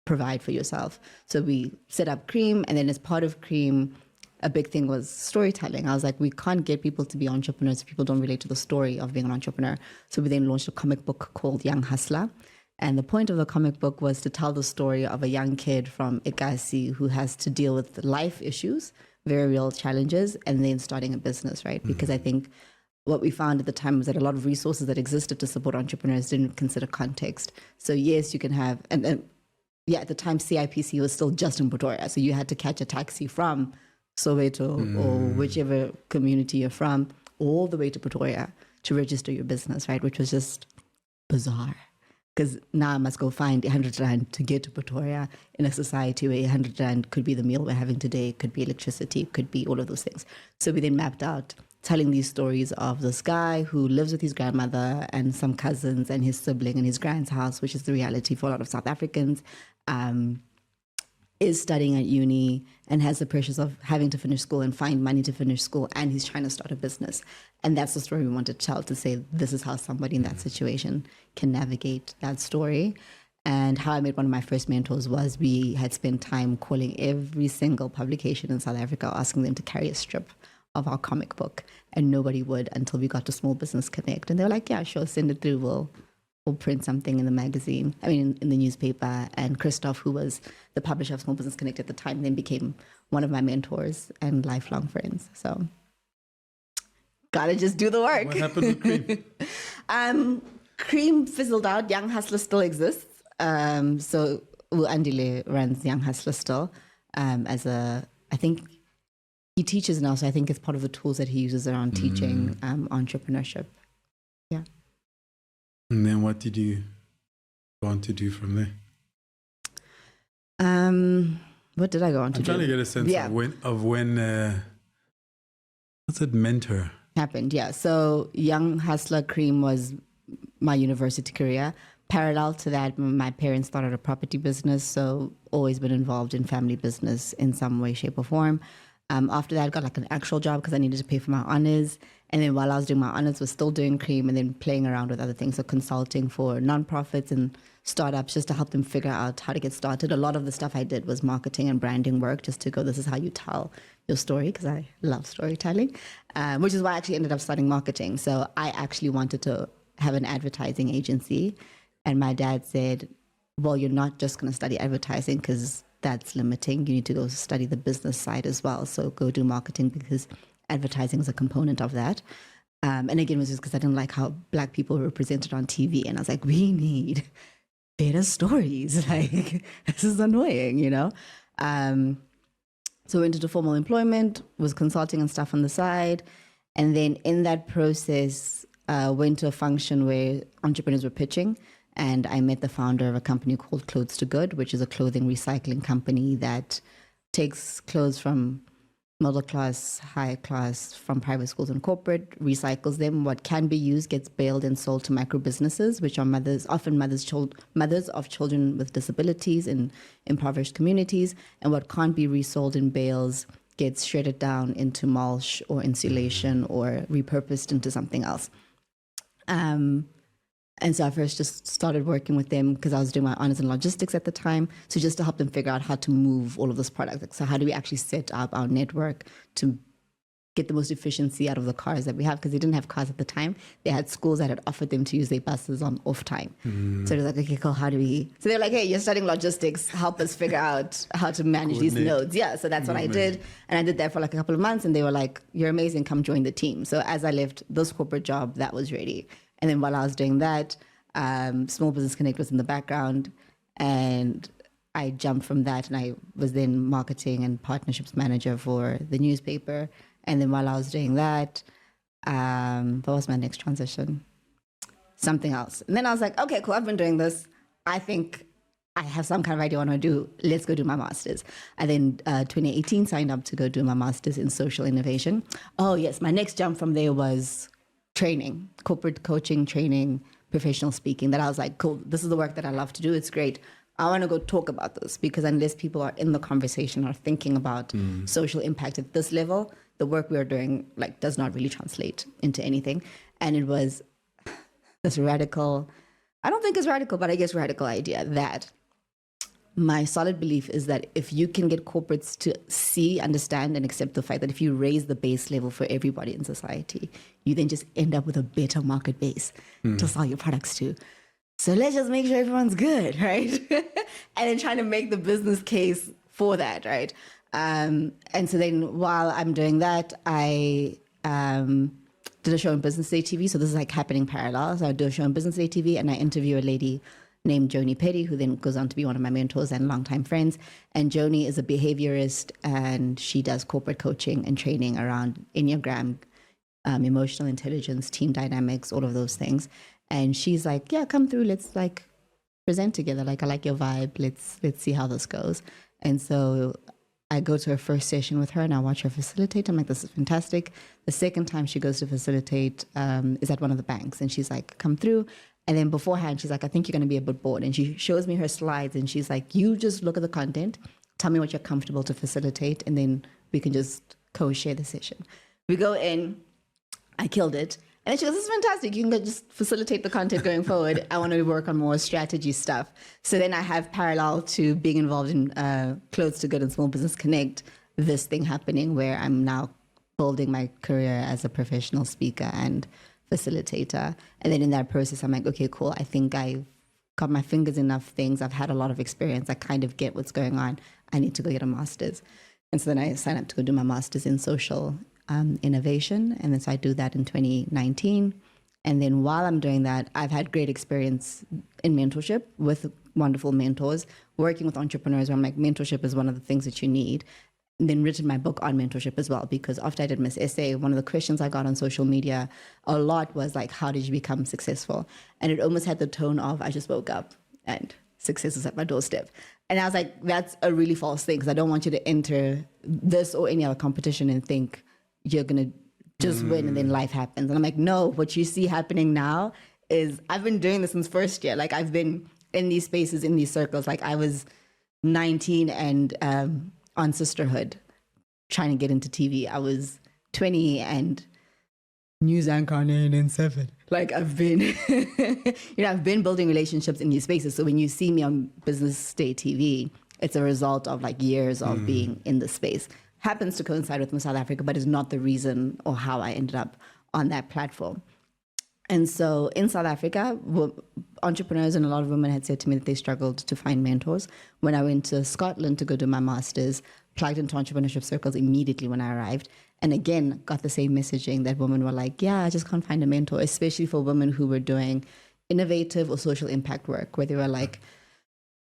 provide for yourself. So we set up CREAM. And then as part of CREAM, a big thing was storytelling. I was like, we can't get people to be entrepreneurs if people don't relate to the story of being an entrepreneur. So we then launched a comic book called Young Hustler. And the point of the comic book was to tell the story of a young kid from Ikasi who has to deal with life issues, very real challenges, and then starting a business, right? Because I think what we found at the time was that a lot of resources that existed to support entrepreneurs didn't consider context. So yes, you can have, and at the time CIPC was still just in Pretoria. So you had to catch a taxi from Soweto or whichever community you're from, all the way to Pretoria to register your business, right? Which was just bizarre. Because now I must go find 100 Rand to get to Pretoria in a society where 100 Rand could be the meal we're having today, could be electricity, could be all of those things. So we then mapped out telling these stories of this guy who lives with his grandmother and some cousins and his sibling in his grand's house, which is the reality for a lot of South Africans, is studying at uni and has the pressures of having to finish school and find money to finish school, and he's trying to start a business. And that's the story we wanted to tell, to say this is how somebody in that situation can navigate that story. And how I made one of my first mentors was we had spent time calling every single publication in South Africa, asking them to carry a strip of our comic book, and nobody would until we got to Small Business Connect. And they were like, yeah, sure, send it through, we'll print something in the magazine, in the newspaper. And Christoph, who was the publisher of Small Business Connect at the time, then became one of my mentors and lifelong friends. So gotta just do the work. What happened with CREAM? CREAM fizzled out. Young Hustler still exists. So Andile runs Young Hustler still I think he teaches now, so I think it's part of the tools that he uses around teaching entrepreneurship. Yeah. And then what did you go on to do from there? What did I go on to do? I'm trying to get a sense of when what's it, MentHer? Happened, yeah. So Young Hustler CREAM was my university career. Parallel to that, my parents started a property business, so always been involved in family business in some way, shape, or form. After that, I got like an actual job because I needed to pay for my honors. And then while I was doing my honors, was still doing CREAM and then playing around with other things. So consulting for nonprofits and startups just to help them figure out how to get started. A lot of the stuff I did was marketing and branding work, just to go, this is how you tell your story, because I love storytelling, which is why I actually ended up studying marketing. So I actually wanted to have an advertising agency. And my dad said, well, you're not just going to study advertising because that's limiting. You need to go study the business side as well. So go do marketing because advertising is a component of that. And again, it was just because I didn't like how Black people were represented on TV. And I was like, we need better stories. Like, this is annoying, you know? So I went into formal employment, was consulting and stuff on the side. And then in that process, went to a function where entrepreneurs were pitching. And I met the founder of a company called Clothes to Good, which is a clothing recycling company that takes clothes from middle class, high class, from private schools and corporate, recycles them. What can be used gets baled and sold to micro businesses, which are mothers of children with disabilities in impoverished communities. And what can't be resold in bales gets shredded down into mulch or insulation or repurposed into something else. And so I first just started working with them because I was doing my honors in logistics at the time. So just to help them figure out how to move all of this product. So how do we actually set up our network to get the most efficiency out of the cars that we have? Because they didn't have cars at the time. They had schools that had offered them to use their buses on off time. So it was like, okay, cool, how do we? So they're like, hey, you're studying logistics. Help us figure out how to manage these nodes. Yeah, so that's what I did. And I did that for like a couple of months. And they were like, you're amazing, come join the team. So as I left this corporate job, that was ready. And then while I was doing that, Small Business Connect was in the background, and I jumped from that, and I was then marketing and partnerships manager for the newspaper. And then while I was doing that, what was my next transition? Something else. And then I was like, okay, cool, I've been doing this. I think I have some kind of idea what I want to do. Let's go do my master's. And then 2018 signed up to go do my master's in social innovation. Oh yes, my next jump from there was training, corporate coaching, training, professional speaking, that I was like, cool, this is the work that I love to do. It's great. I want to go talk about this, because unless people are in the conversation or thinking about social impact at this level, the work we are doing like does not really translate into anything. And it was this radical, I don't think it's radical, but I guess radical idea that my solid belief is that if you can get corporates to see, understand, and accept the fact that if you raise the base level for everybody in society, you then just end up with a better market base to sell your products to. So let's just make sure everyone's good, right? And then trying to make the business case for that, right? And so then while I'm doing that, I did a show on Business Day TV. So this is like happening parallel. So I do a show on Business Day TV, and I interview a lady named Joni Petty, who then goes on to be one of my mentors and longtime friends. And Joni is a behaviorist, and she does corporate coaching and training around Enneagram, emotional intelligence, team dynamics, all of those things. And she's like, yeah, come through. Let's like present together. Like, I like your vibe. Let's see how this goes. And so I go to her first session with her, and I watch her facilitate. I'm like, this is fantastic. The second time she goes to facilitate is at one of the banks, and she's like, come through. And then beforehand, she's like, I think you're going to be a bit bored. And she shows me her slides, and she's like, you just look at the content, tell me what you're comfortable to facilitate, and then we can just co-share the session. We go in, I killed it. And then she goes, this is fantastic. You can just facilitate the content going forward. I want to work on more strategy stuff. So then I have, parallel to being involved in Clothes to Good and Small Business Connect, this thing happening where I'm now building my career as a professional speaker and facilitator. And then in that process, I'm like, okay, cool. I think I've got my fingers in enough things. I've had a lot of experience. I kind of get what's going on. I need to go get a master's. And so then I signed up to go do my master's in social innovation. And then so I do that in 2019. And then while I'm doing that, I've had great experience in mentorship with wonderful mentors, working with entrepreneurs where I'm like, mentorship is one of the things that you need. And then written my book on mentorship as well, because after I did Miss Essay, one of the questions I got on social media a lot was like, how did you become successful? And it almost had the tone of, I just woke up and success is at my doorstep. And I was like, that's a really false thing, because I don't want you to enter this or any other competition and think you're going to just win and then life happens. And I'm like, no, what you see happening now is I've been doing this since first year. Like, I've been in these spaces, in these circles. Like, I was 19 and on Sisterhood, trying to get into TV. I was 20 and news anchor on ANN7. Like, I've been, I've been building relationships in these spaces. So when you see me on Business Day TV, it's a result of like years of being in the space. Happens to coincide with Miss South Africa, but is not the reason or how I ended up on that platform. And so in South Africa, entrepreneurs and a lot of women had said to me that they struggled to find mentors. When I went to Scotland to go do my master's, plugged into entrepreneurship circles immediately when I arrived. And again, got the same messaging that women were like, yeah, I just can't find a mentor, especially for women who were doing innovative or social impact work, where they were like,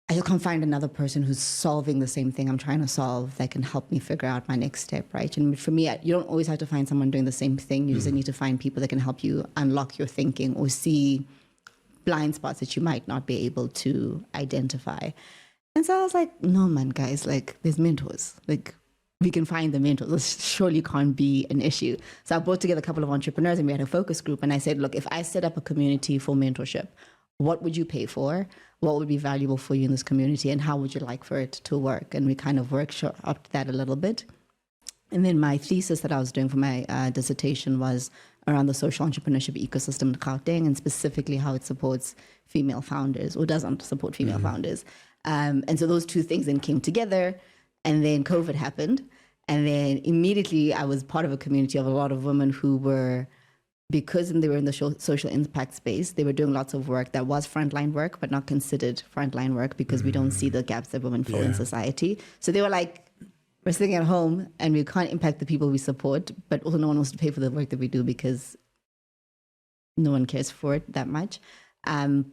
I just can't find another person who's solving the same thing I'm trying to solve that can help me figure out my next step, right? And for me, you don't always have to find someone doing the same thing. You just need to find people that can help you unlock your thinking or see blind spots that you might not be able to identify. And so I was like, no, man, guys, like, there's mentors. Like, we can find the mentors. This surely can't be an issue. So I brought together a couple of entrepreneurs and we had a focus group. And I said, look, if I set up a community for mentorship, what would you pay for? What would be valuable for you in this community? And how would you like for it to work? And we kind of workshopped that a little bit. And then my thesis that I was doing for my dissertation was around the social entrepreneurship ecosystem in Gauteng, and specifically how it supports female founders or doesn't support female founders. And so those two things then came together, and then COVID happened. And then immediately I was part of a community of a lot of women who were, because they were in the social impact space, they were doing lots of work that was frontline work, but not considered frontline work because we don't see the gaps that women fill in society. So they were like, we're sitting at home and we can't impact the people we support, but also no one wants to pay for the work that we do because no one cares for it that much.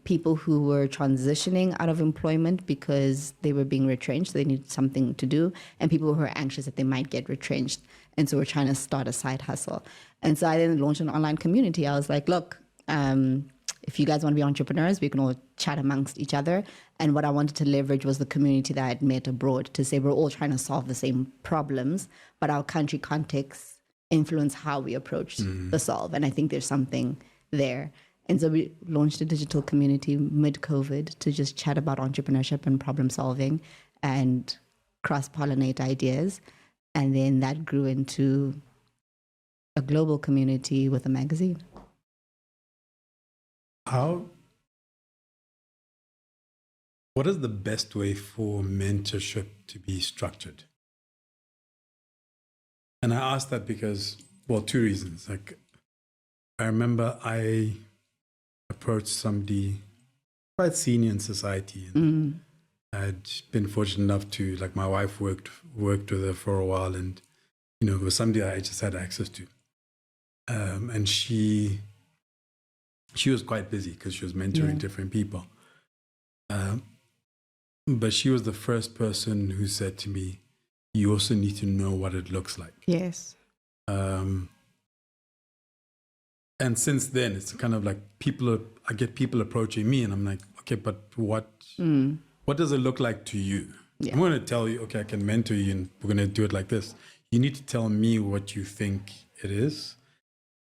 People who were transitioning out of employment because they were being retrenched, so they needed something to do, and people who were anxious that they might get retrenched. And so we're trying to start a side hustle. And so I then launched an online community. I was like, look, if you guys want to be entrepreneurs, we can all chat amongst each other. And what I wanted to leverage was the community that I had met abroad to say we're all trying to solve the same problems, but our country contexts influence how we approach the solve. And I think there's something there. And so we launched a digital community mid-COVID to just chat about entrepreneurship and problem solving and cross-pollinate ideas. And then that grew into a global community with a magazine. What is the best way for mentorship to be structured? And I ask that because, well, two reasons. Like, I remember I approached somebody quite senior in society, and I'd been fortunate enough to, like, my wife worked with her for a while, and it was somebody I just had access to, and she was quite busy because she was mentoring different people, but she was the first person who said to me, you also need to know what it looks like. Yes. And since then, it's kind of like I get people approaching me and I'm like, okay, but what does it look like to you? Yeah. I'm going to tell you, okay, I can mentor you and we're going to do it like this. You need to tell me what you think it is.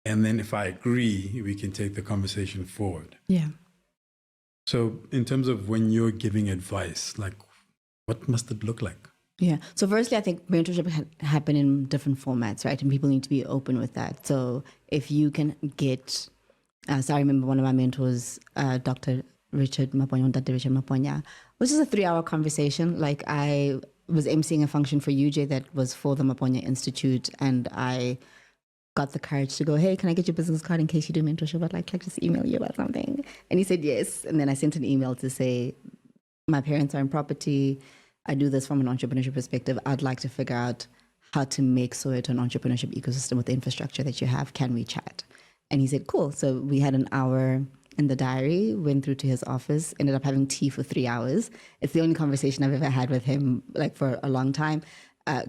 And then if I agree, we can take the conversation forward. Yeah. So in terms of when you're giving advice, like, what must it look like? Yeah. So firstly, I think mentorship happen in different formats, right? And people need to be open with that. So if you can get, so I remember one of my mentors, Dr. Richard Maponya, which is a 3-hour conversation. Like, I was emceeing a function for UJ that was for the Maponya Institute, and I got the courage to go, hey, can I get your business card in case you do mentorship? I'd like to just email you about something. And he said yes. And then I sent an email to say, my parents are in property. I do this from an entrepreneurship perspective. I'd like to figure out how to make Soweto an entrepreneurship ecosystem with the infrastructure that you have. Can we chat? And he said, cool. So we had an hour in the diary, went through to his office, ended up having tea for 3 hours. It's the only conversation I've ever had with him, like, for a long time.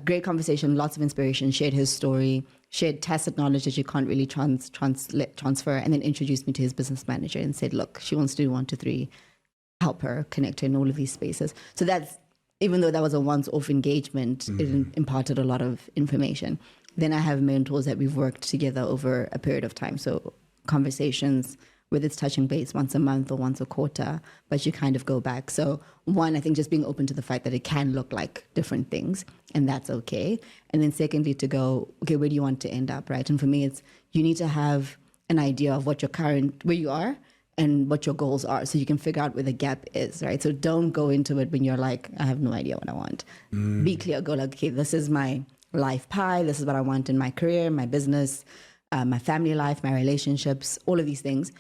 Great conversation, lots of inspiration, shared his story, shared tacit knowledge that you can't really transfer, and then introduced me to his business manager and said, look, she wants to do 1, 2, 3, help her connect her in all of these spaces. So that's, even though that was a once-off engagement, it imparted a lot of information. Then I have mentors that we've worked together over a period of time. So conversations, whether it's touching base once a month or once a quarter, but you kind of go back. So one, I think just being open to the fact that it can look like different things, and that's okay. And then secondly, to go, okay, where do you want to end up, right? And for me, it's, you need to have an idea of what your where you are, and what your goals are, so you can figure out where the gap is, right? So don't go into it when you're like, I have no idea what I want. Be clear, go like, okay, this is my life pie, this is what I want in my career, my business, my family life, my relationships, all of these things.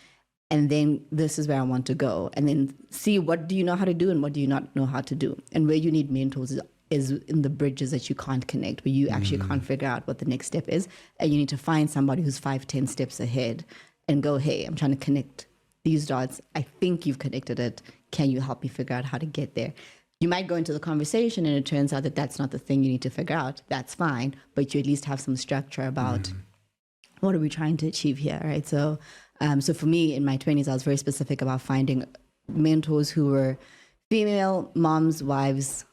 And then this is where I want to go. And then see, what do you know how to do and what do you not know how to do? And where you need mentors is in the bridges that you can't connect, where you actually can't figure out what the next step is. And you need to find somebody who's 5, 10 steps ahead and go, hey, I'm trying to connect these dots. I think you've connected it. can you help me figure out how to get there? You might go into the conversation and it turns out that that's not the thing you need to figure out. That's fine, but you at least have some structure about what are we trying to achieve here, right? So, so for me in my 20s, I was very specific about finding mentors who were female, moms, wives,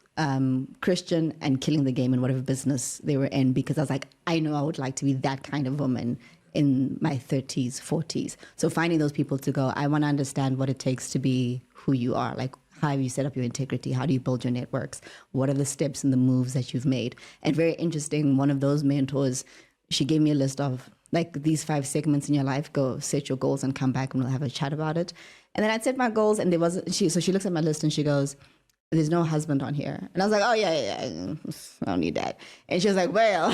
Christian, and killing the game in whatever business they were in, because I was like, I know I would like to be that kind of woman in my 30s, 40s. So finding those people to go, I want to understand what it takes to be who you are. Like, how have you set up your integrity? How do you build your networks? What are the steps and the moves that you've made? And very interesting, one of those mentors, she gave me a list of like these 5 segments in your life. Go set your goals and come back and we'll have a chat about it. And then I'd set my goals and so she looks at my list and she goes, there's no husband on here. And I was like, oh yeah, I don't need that. And she was like, well,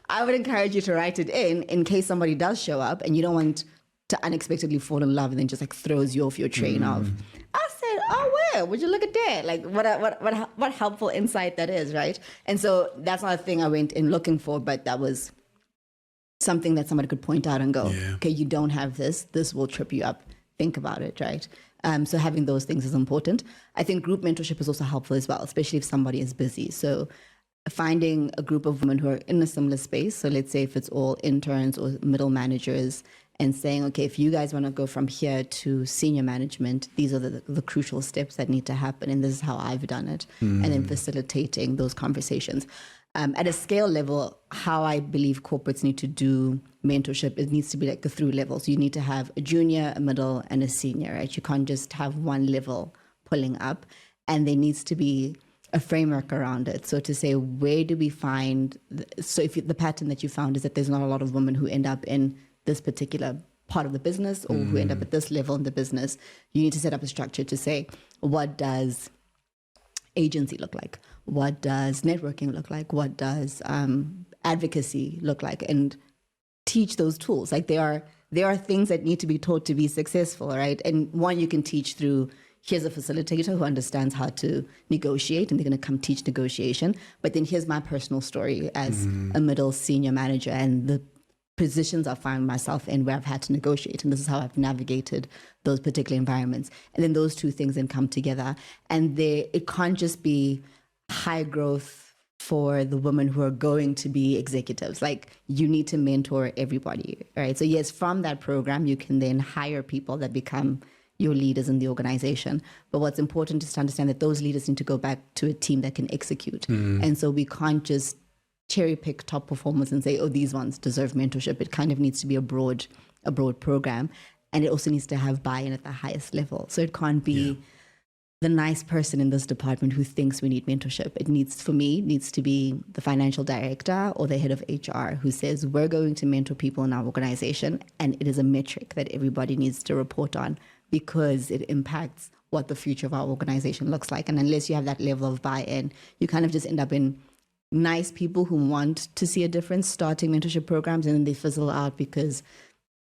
I would encourage you to write it in case somebody does show up and you don't want to unexpectedly fall in love and then just like throws you off your train of. I said, oh well, would you look at that? Like what helpful insight that is, right? And so that's not a thing I went in looking for, but that was something that somebody could point out and go, okay, you don't have this will trip you up. Think about it, right? So having those things is important. I think group mentorship is also helpful as well, especially if somebody is busy. So finding a group of women who are in a similar space. So let's say if it's all interns or middle managers, and saying, okay, if you guys want to go from here to senior management, these are the crucial steps that need to happen. And this is how I've done it. And then facilitating those conversations. At a scale level, how I believe corporates need to do mentorship, it needs to be like a through level. So you need to have a junior, a middle, and a senior, right? You can't just have one level pulling up. And there needs to be a framework around it. So to say, where do we find, so if the pattern that you found is that there's not a lot of women who end up in this particular part of the business or who end up at this level in the business, you need to set up a structure to say, what does agency look like? What does networking look like? What does advocacy look like? And teach those tools. Like there are things that need to be taught to be successful, right? And one you can teach through, here's a facilitator who understands how to negotiate and they're going to come teach negotiation. But then here's my personal story as a middle senior manager and the positions I find myself in where I've had to negotiate. And this is how I've navigated those particular environments. And then those two things then come together. And it can't just be high growth for the women who are going to be executives. Like you need to mentor everybody, right? So yes, from that program, you can then hire people that become your leaders in the organization. But what's important is to understand that those leaders need to go back to a team that can execute. And so we can't just cherry pick top performers and say, oh, these ones deserve mentorship. It kind of needs to be a broad program. And it also needs to have buy-in at the highest level. So it can't be the nice person in this department who thinks we need mentorship. It needs to be the financial director or the head of HR who says, we're going to mentor people in our organization. And it is a metric that everybody needs to report on because it impacts what the future of our organization looks like. And unless you have that level of buy-in, you kind of just end up in nice people who want to see a difference starting mentorship programs and then they fizzle out because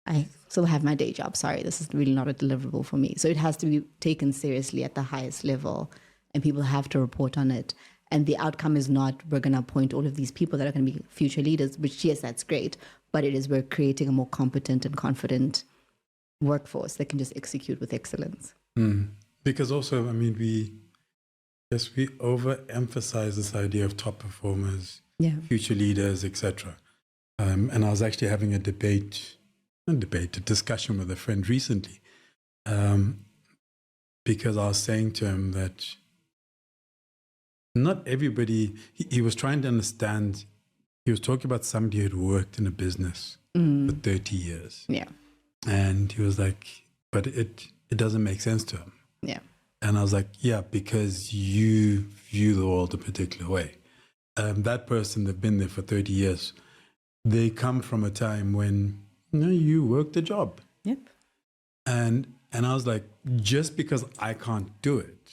I still have my day job. Sorry, this is really not a deliverable for me. So it has to be taken seriously at the highest level and people have to report on it. And the outcome is not we're going to appoint all of these people that are going to be future leaders, which yes, that's great. But it is we're creating a more competent and confident workforce that can just execute with excellence. Because also, I mean, we overemphasize this idea of top performers, future leaders, etc. And I was actually having a discussion with a friend recently, because I was saying to him that not everybody, he was trying to understand, he was talking about somebody who had worked in a business for 30 years. Yeah. And he was like, but it doesn't make sense to him. Yeah. And I was like, yeah, because you view the world a particular way. That person, they've been there for 30 years. They come from a time when you worked a job. Yep. And I was like, just because I can't do it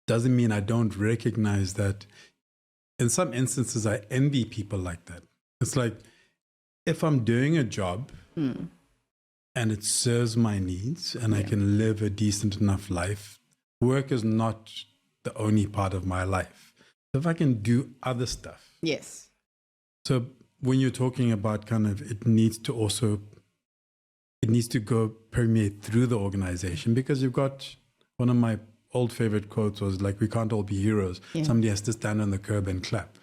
doesn't mean I don't recognize that in some instances I envy people like that. It's like, if I'm doing a job and it serves my needs and I can live a decent enough life, work is not the only part of my life. So if I can do other stuff. Yes. So when you're talking about kind of, it needs it needs to go permeate through the organization, because you've got one of my old favorite quotes was like, we can't all be heroes. Yeah. Somebody has to stand on the curb and clap.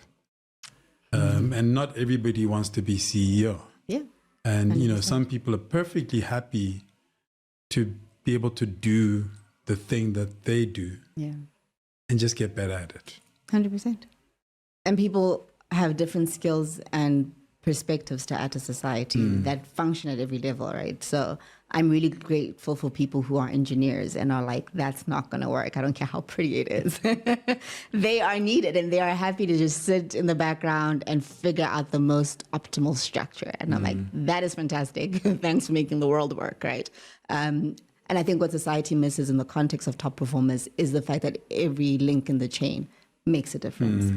And not everybody wants to be CEO. Yeah. And, 100%. some people are perfectly happy to be able to do the thing that they do. Yeah. And just get better at it. 100%. And people have different skills and perspectives to add to society that function at every level, right? So I'm really grateful for people who are engineers and are like, that's not going to work. I don't care how pretty it is. They are needed, and they are happy to just sit in the background and figure out the most optimal structure. And I'm like, that is fantastic. Thanks for making the world work, right? And I think what society misses in the context of top performers is the fact that every link in the chain makes a difference.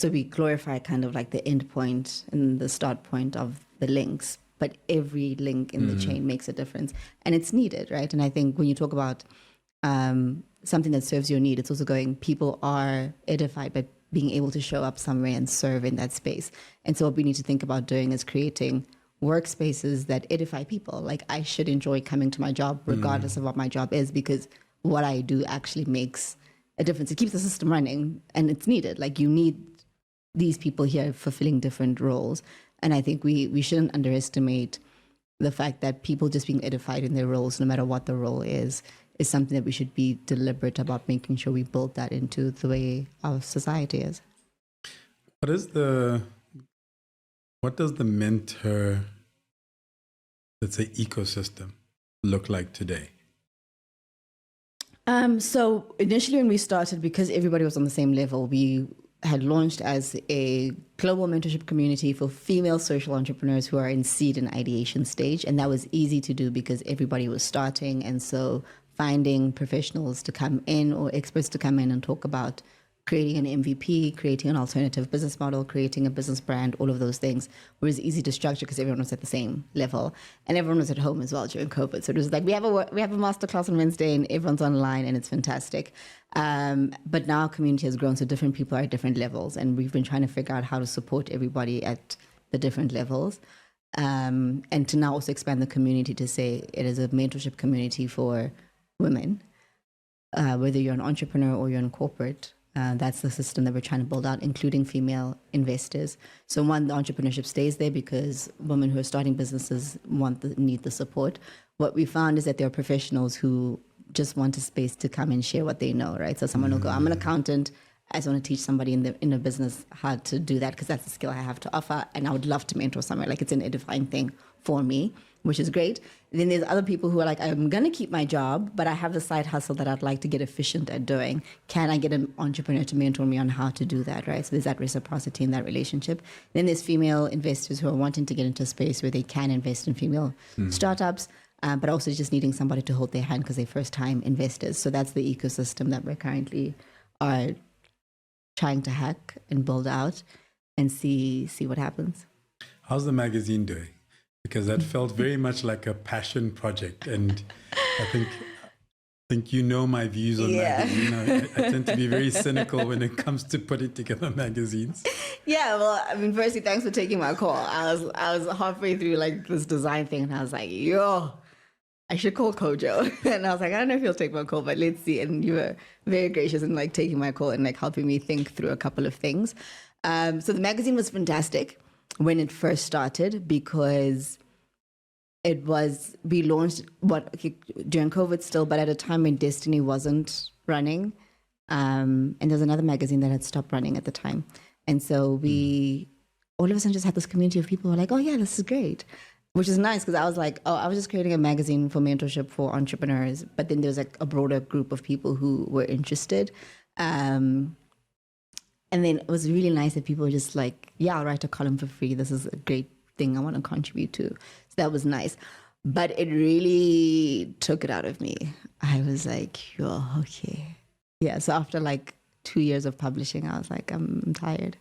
So we glorify kind of like the end point and the start point of the links, but every link in the chain makes a difference, and it's needed, right? And I think when you talk about something that serves your need, it's also going, people are edified by being able to show up somewhere and serve in that space. And so what we need to think about doing is creating workspaces that edify people. Like, I should enjoy coming to my job regardless of what my job is, because what I do actually makes a difference. It keeps the system running, and it's needed. Like, you need these people here fulfilling different roles. And I think we shouldn't underestimate the fact that people just being edified in their roles, no matter what the role is something that we should be deliberate about making sure we build that into the way our society is. What does the MentHer, let's say, ecosystem look like today? So initially when we started, because everybody was on the same level, we had launched as a global mentorship community for female social entrepreneurs who are in seed and ideation stage. And that was easy to do because everybody was starting. And so finding professionals to come in or experts to come in and talk about creating an MVP, creating an alternative business model, creating a business brand, all of those things was easy to structure because everyone was at the same level, and everyone was at home as well during COVID. So it was like we have a masterclass on Wednesday, and everyone's online, and it's fantastic. But now our community has grown, so different people are at different levels, and we've been trying to figure out how to support everybody at the different levels, and to now also expand the community to say it is a mentorship community for women, whether you're an entrepreneur or you're in corporate. That's the system that we're trying to build out, including female investors. So one, the entrepreneurship stays there because women who are starting businesses need the support. What we found is that there are professionals who just want a space to come and share what they know, right? So someone will go, I'm an accountant. I just want to teach somebody in a business how to do that because that's the skill I have to offer. And I would love to mentor somewhere. Like, it's an edifying thing for me, which is great. And then there's other people who are like, I'm going to keep my job, but I have the side hustle that I'd like to get efficient at doing. Can I get an entrepreneur to mentor me on how to do that, right? So there's that reciprocity in that relationship. Then there's female investors who are wanting to get into a space where they can invest in female startups, but also just needing somebody to hold their hand because they're first-time investors. So that's the ecosystem that we currently are trying to hack and build out and see what happens. How's the magazine doing? Because that felt very much like a passion project, and I think you know my views on magazine. I tend to be very cynical when it comes to putting together magazines. Yeah, well, I mean, firstly, thanks for taking my call. I was halfway through like this design thing, and I was like, I should call Kojo. And I was like, I don't know if he'll take my call, but let's see. And you were very gracious in like taking my call and like helping me think through a couple of things. So the magazine was fantastic when it first started because we launched during COVID still, but at a time when Destiny wasn't running. And there's another magazine that had stopped running at the time. And so we all of a sudden just had this community of people who were like, oh yeah, this is great. Which is nice because I was like, I was just creating a magazine for mentorship for entrepreneurs. But then there was like a broader group of people who were interested. And then it was really nice that people were just like, yeah, I'll write a column for free. This is a great thing I want to contribute to. So that was nice. But it really took it out of me. I was like, okay. Yeah, so after like 2 years of publishing, I was like, I'm tired.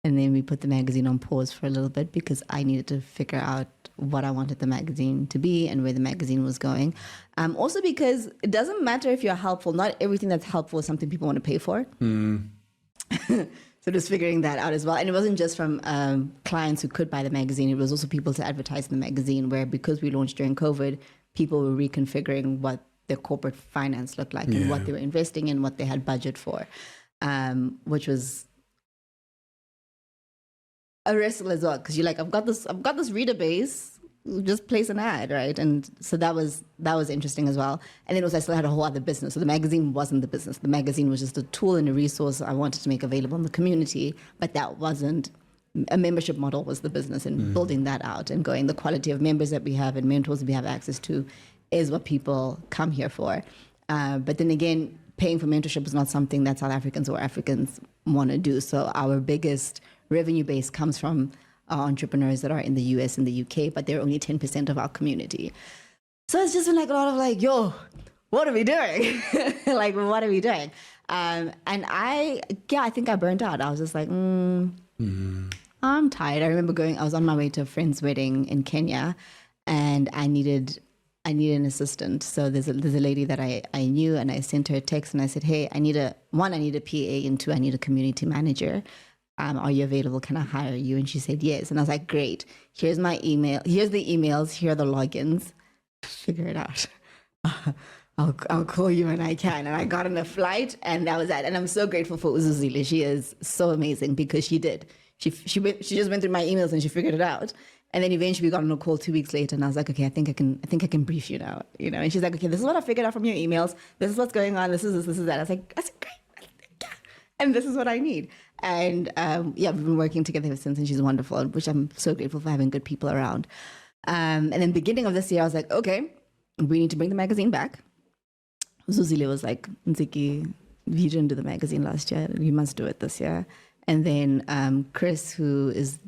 And then we put the magazine on pause for a little bit because I needed to figure out what I wanted the magazine to be and where the magazine was going. Also because it doesn't matter if you're helpful. Not everything that's helpful is something people want to pay for. So So just figuring that out as well. And it wasn't just from clients who could buy the magazine. It was also people to advertise in the magazine, where because we launched during COVID, people were reconfiguring what their corporate finance looked like and what they were investing in, what they had budget for, which was a wrestle as well. Because you're like, I've got this reader base, just place an ad, right? And so that was interesting as well. And then also I still had a whole other business. So the magazine wasn't the business. The magazine was just a tool and a resource I wanted to make available in the community, but that wasn't, a membership model was the business, and building that out and going, the quality of members that we have and mentors that we have access to is what people come here for. But then again, paying for mentorship is not something that South Africans or Africans want to do. So our biggest revenue base comes from entrepreneurs that are in the US and the UK, but they're only 10% of our community. So it's just been like a lot of like, yo, what are we doing? Like, what are we doing? And I think I burnt out. I was just like, I'm tired. I remember I was on my way to a friend's wedding in Kenya, and I needed an assistant. So there's a lady that I knew, and I sent her a text and I said, hey, I need a PA, and 2, I need a community manager. Are you available? Can I hire you? And she said yes. And I was like, great. Here's my email. Here's the emails. Here are the logins. Figure it out. I'll call you when I can. And I got on a flight, and that was that. And I'm so grateful for Uzuzile. She is so amazing, because she did. She just went through my emails and she figured it out. And then eventually we got on a call 2 weeks later, and I was like, okay, I think I can brief you now. You know, and she's like, okay, this is what I figured out from your emails. This is what's going on. This is that. I said, great. And this is what I need. And we've been working together ever since, and she's wonderful, which I'm so grateful for, having good people around. And then beginning of this year, I was like, okay, we need to bring the magazine back. Zuzile was like, Ntsiki, you didn't do the magazine last year. You must do it this year. And then Chris, who is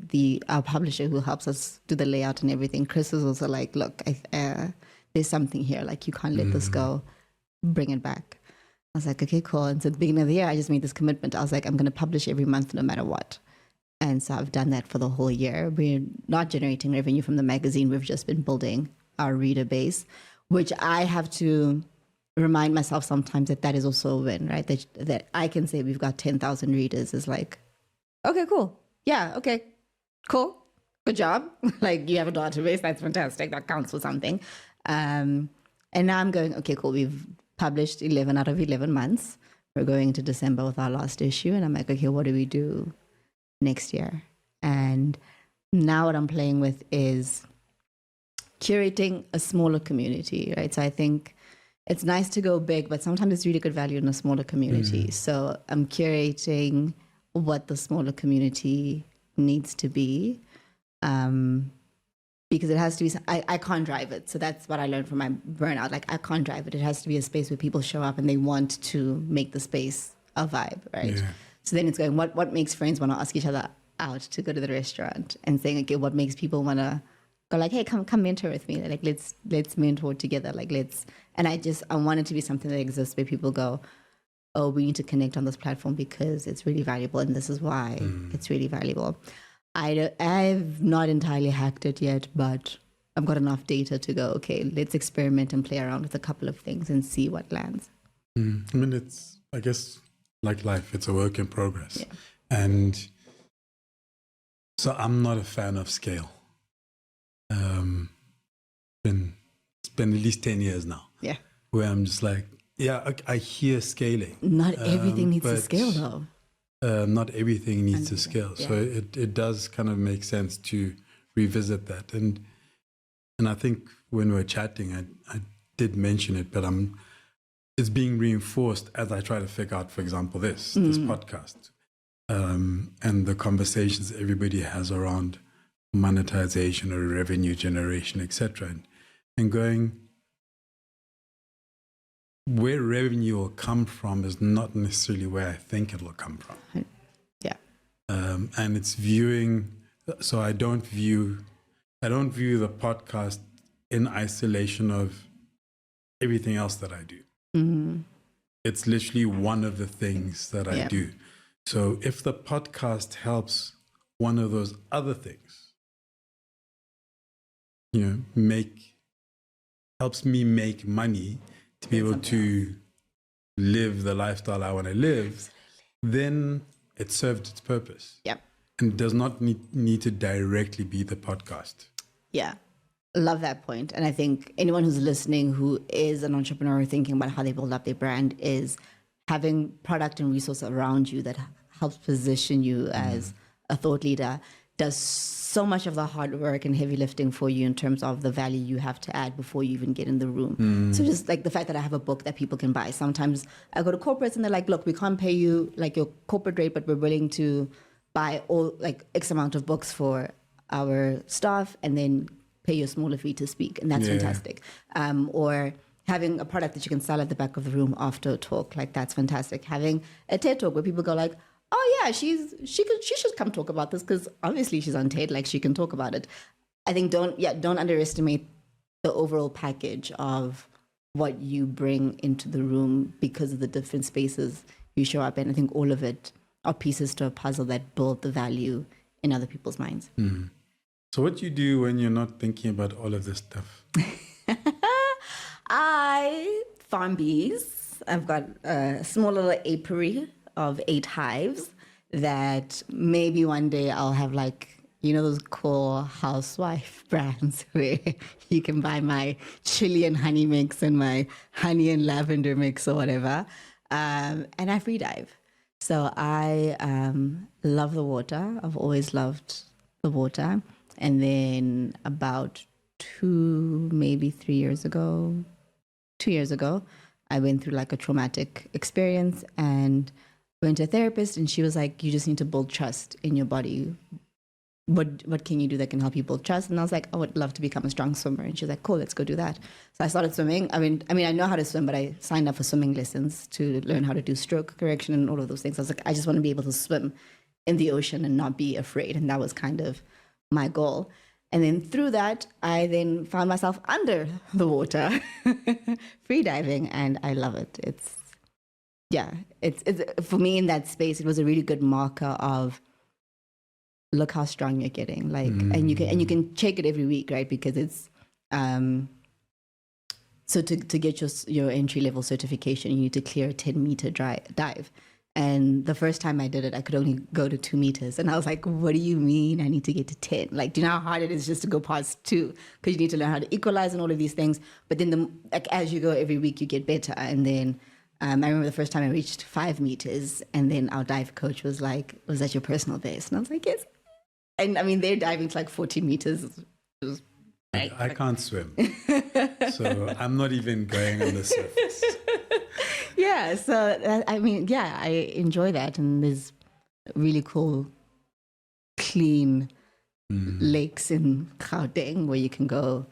our publisher, who helps us do the layout and everything, Chris was also like, look, there's something here. Like, you can't let this go. Bring it back. I was like, okay, cool. And so at the beginning of the year, I just made this commitment. I was like, I'm going to publish every month no matter what. And so I've done that for the whole year. We're not generating revenue from the magazine. We've just been building our reader base, which I have to remind myself sometimes that is also a win, right? That I can say we've got 10,000 readers is like, okay, cool. Yeah, okay, cool. Good job. Like, you have a database. That's fantastic. That counts for something. And now I'm going, okay, cool. We've published 11 out of 11 months. We're going into December with our last issue. And I'm like, okay, what do we do next year? And now what I'm playing with is curating a smaller community, right? So I think it's nice to go big, but sometimes it's really good value in a smaller community. So I'm curating what the smaller community needs to be. Because it has to be, I can't drive it. So that's what I learned from my burnout. Like, I can't drive it. It has to be a space where people show up and they want to make the space a vibe, right? Yeah. So then it's going, what makes friends want to ask each other out to go to the restaurant, and saying, okay, what makes people want to go like, hey, come mentor with me. Like, let's mentor together. Like, and I want it to be something that exists where people go, oh, we need to connect on this platform because it's really valuable. And this is why it's really valuable. I've not entirely hacked it yet, but I've got enough data to go, okay, let's experiment and play around with a couple of things and see what lands. I mean, it's, I guess, like life, it's a work in progress. Yeah. And so I'm not a fan of scale. It's been at least 10 years now. Yeah. Where I'm just like, yeah, I hear scaling. Not everything needs to scale, though. Not everything needs to scale. Yeah. So it does kind of make sense to revisit that. And I think when we're chatting, I did mention it, but it's being reinforced as I try to figure out, for example, this podcast, and the conversations everybody has around monetization or revenue generation, etc. And going, where revenue will come from is not necessarily where I think it will come from. Yeah. And it's viewing, so I don't view the podcast in isolation of everything else that I do. Mm-hmm. It's literally one of the things that I do. So if the podcast helps one of those other things, helps me make money to be able to live the lifestyle I want to live, then it served its purpose. Yeah. And does not need to directly be the podcast. Yeah. Love that point. And I think anyone who's listening who is an entrepreneur thinking about how they build up their brand is having product and resource around you that helps position you as a thought leader does so much of the hard work and heavy lifting for you in terms of the value you have to add before you even get in the room. So just like the fact that I have a book that people can buy. Sometimes I go to corporates and they're like, look, we can't pay you like your corporate rate, but we're willing to buy all like X amount of books for our staff and then pay you a smaller fee to speak. And that's fantastic. Or having a product that you can sell at the back of the room after a talk, like that's fantastic. Having a TED talk where people go like, oh yeah, she should come talk about this because obviously she's on TED, like she can talk about it. I think don't underestimate the overall package of what you bring into the room because of the different spaces you show up in. I think all of it are pieces to a puzzle that build the value in other people's minds. So what do you do when you're not thinking about all of this stuff? I farm bees. I've got a small little apiary of 8 hives that maybe one day I'll have like, you know, those cool housewife brands where you can buy my chili and honey mix and my honey and lavender mix or whatever. And I free dive. So I love the water. I've always loved the water. And then about 2 years ago, I went through like a traumatic experience and went to a therapist, and she was like, you just need to build trust in your body. What can you do that can help you build trust? And I was like, I would love to become a strong swimmer. And she was like, cool, let's go do that. So I started swimming. I mean, I know how to swim, but I signed up for swimming lessons to learn how to do stroke correction and all of those things. I was like, I just want to be able to swim in the ocean and not be afraid. And that was kind of my goal. And then through that, I then found myself under the water, free diving, and I love it. It's for me in that space, it was a really good marker of look how strong you're getting. Like, and you can check it every week, right? Because it's so to get your entry level certification, you need to clear a 10-meter dive. And the first time I did it, I could only go to 2 meters. And I was like, what do you mean I need to get to 10? Like, do you know how hard it is just to go past 2? Because you need to learn how to equalize and all of these things. But then as you go every week, you get better. And then I remember the first time I reached 5 meters. And then our dive coach was like, was that your personal best? And I was like, yes. And I mean, they're diving to like 14 meters. It was I can't swim. So I'm not even going on the surface. Yeah, so I mean, yeah, I enjoy that. And there's really cool, clean lakes in Gauteng where you can go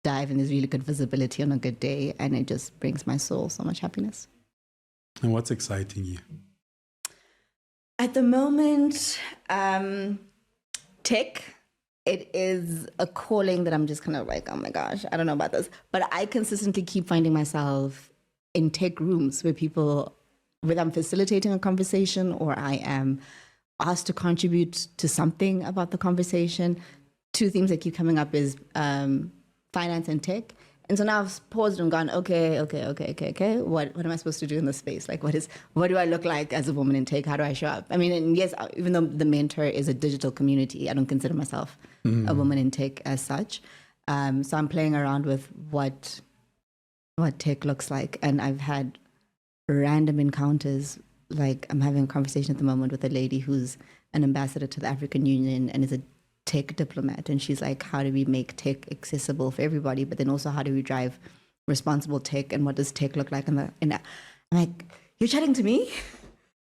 dive, and there's really good visibility on a good day. And it just brings my soul so much happiness. And what's exciting you? At the moment, tech. It is a calling that I'm just kind of like, oh my gosh, I don't know about this. But I consistently keep finding myself in tech rooms where people, whether I'm facilitating a conversation or I am asked to contribute to something about the conversation. 2 themes that keep coming up is finance and tech. And so now I've paused and gone, okay. What am I supposed to do in this space? Like, what do I look like as a woman in tech? How do I show up? I mean, and yes, even though the MentHer is a digital community, I don't consider myself a woman in tech as such. So I'm playing around with what tech looks like. And I've had random encounters. Like I'm having a conversation at the moment with a lady who's an ambassador to the African Union and is a tech diplomat. And she's like, how do we make tech accessible for everybody? But then also, how do we drive responsible tech? And what does tech look like? And I'm like, you're chatting to me?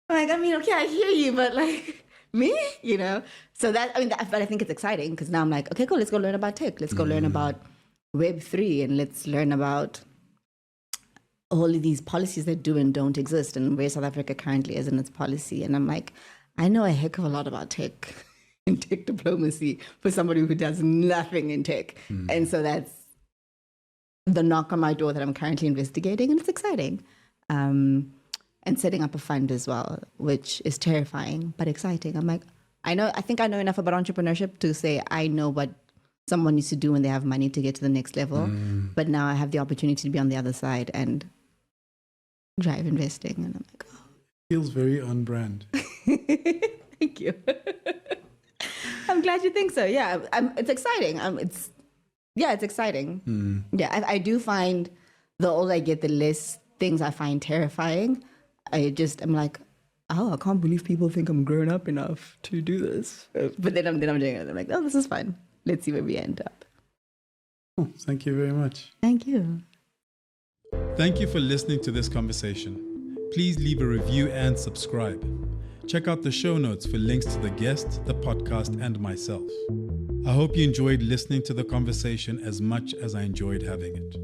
I'm like, I mean, okay, I hear you, but like me, you know? So that, I mean, but I think it's exciting because now I'm like, okay, cool, let's go learn about tech. Let's go learn about Web3 and let's learn about all of these policies that do and don't exist and where South Africa currently is in its policy. And I'm like, I know a heck of a lot about tech and tech diplomacy for somebody who does nothing in tech. And so that's the knock on my door that I'm currently investigating, and it's exciting. And setting up a fund as well, which is terrifying, but exciting. I'm like, I think I know enough about entrepreneurship to say I know what someone needs to do when they have money to get to the next level. But now I have the opportunity to be on the other side and drive investing. And I'm like, oh. Feels very on brand. Thank you. I'm glad you think so. Yeah, it's exciting. It's exciting. Yeah, I do find the older I get, the less things I find terrifying. I'm like, oh, I can't believe people think I'm grown up enough to do this. But then I'm doing it. I'm like, oh, this is fun. Let's see where we end up. Oh, thank you very much. Thank you. Thank you for listening to this conversation. Please leave a review and subscribe. Check out the show notes for links to the guest, the podcast, and myself. I hope you enjoyed listening to the conversation as much as I enjoyed having it.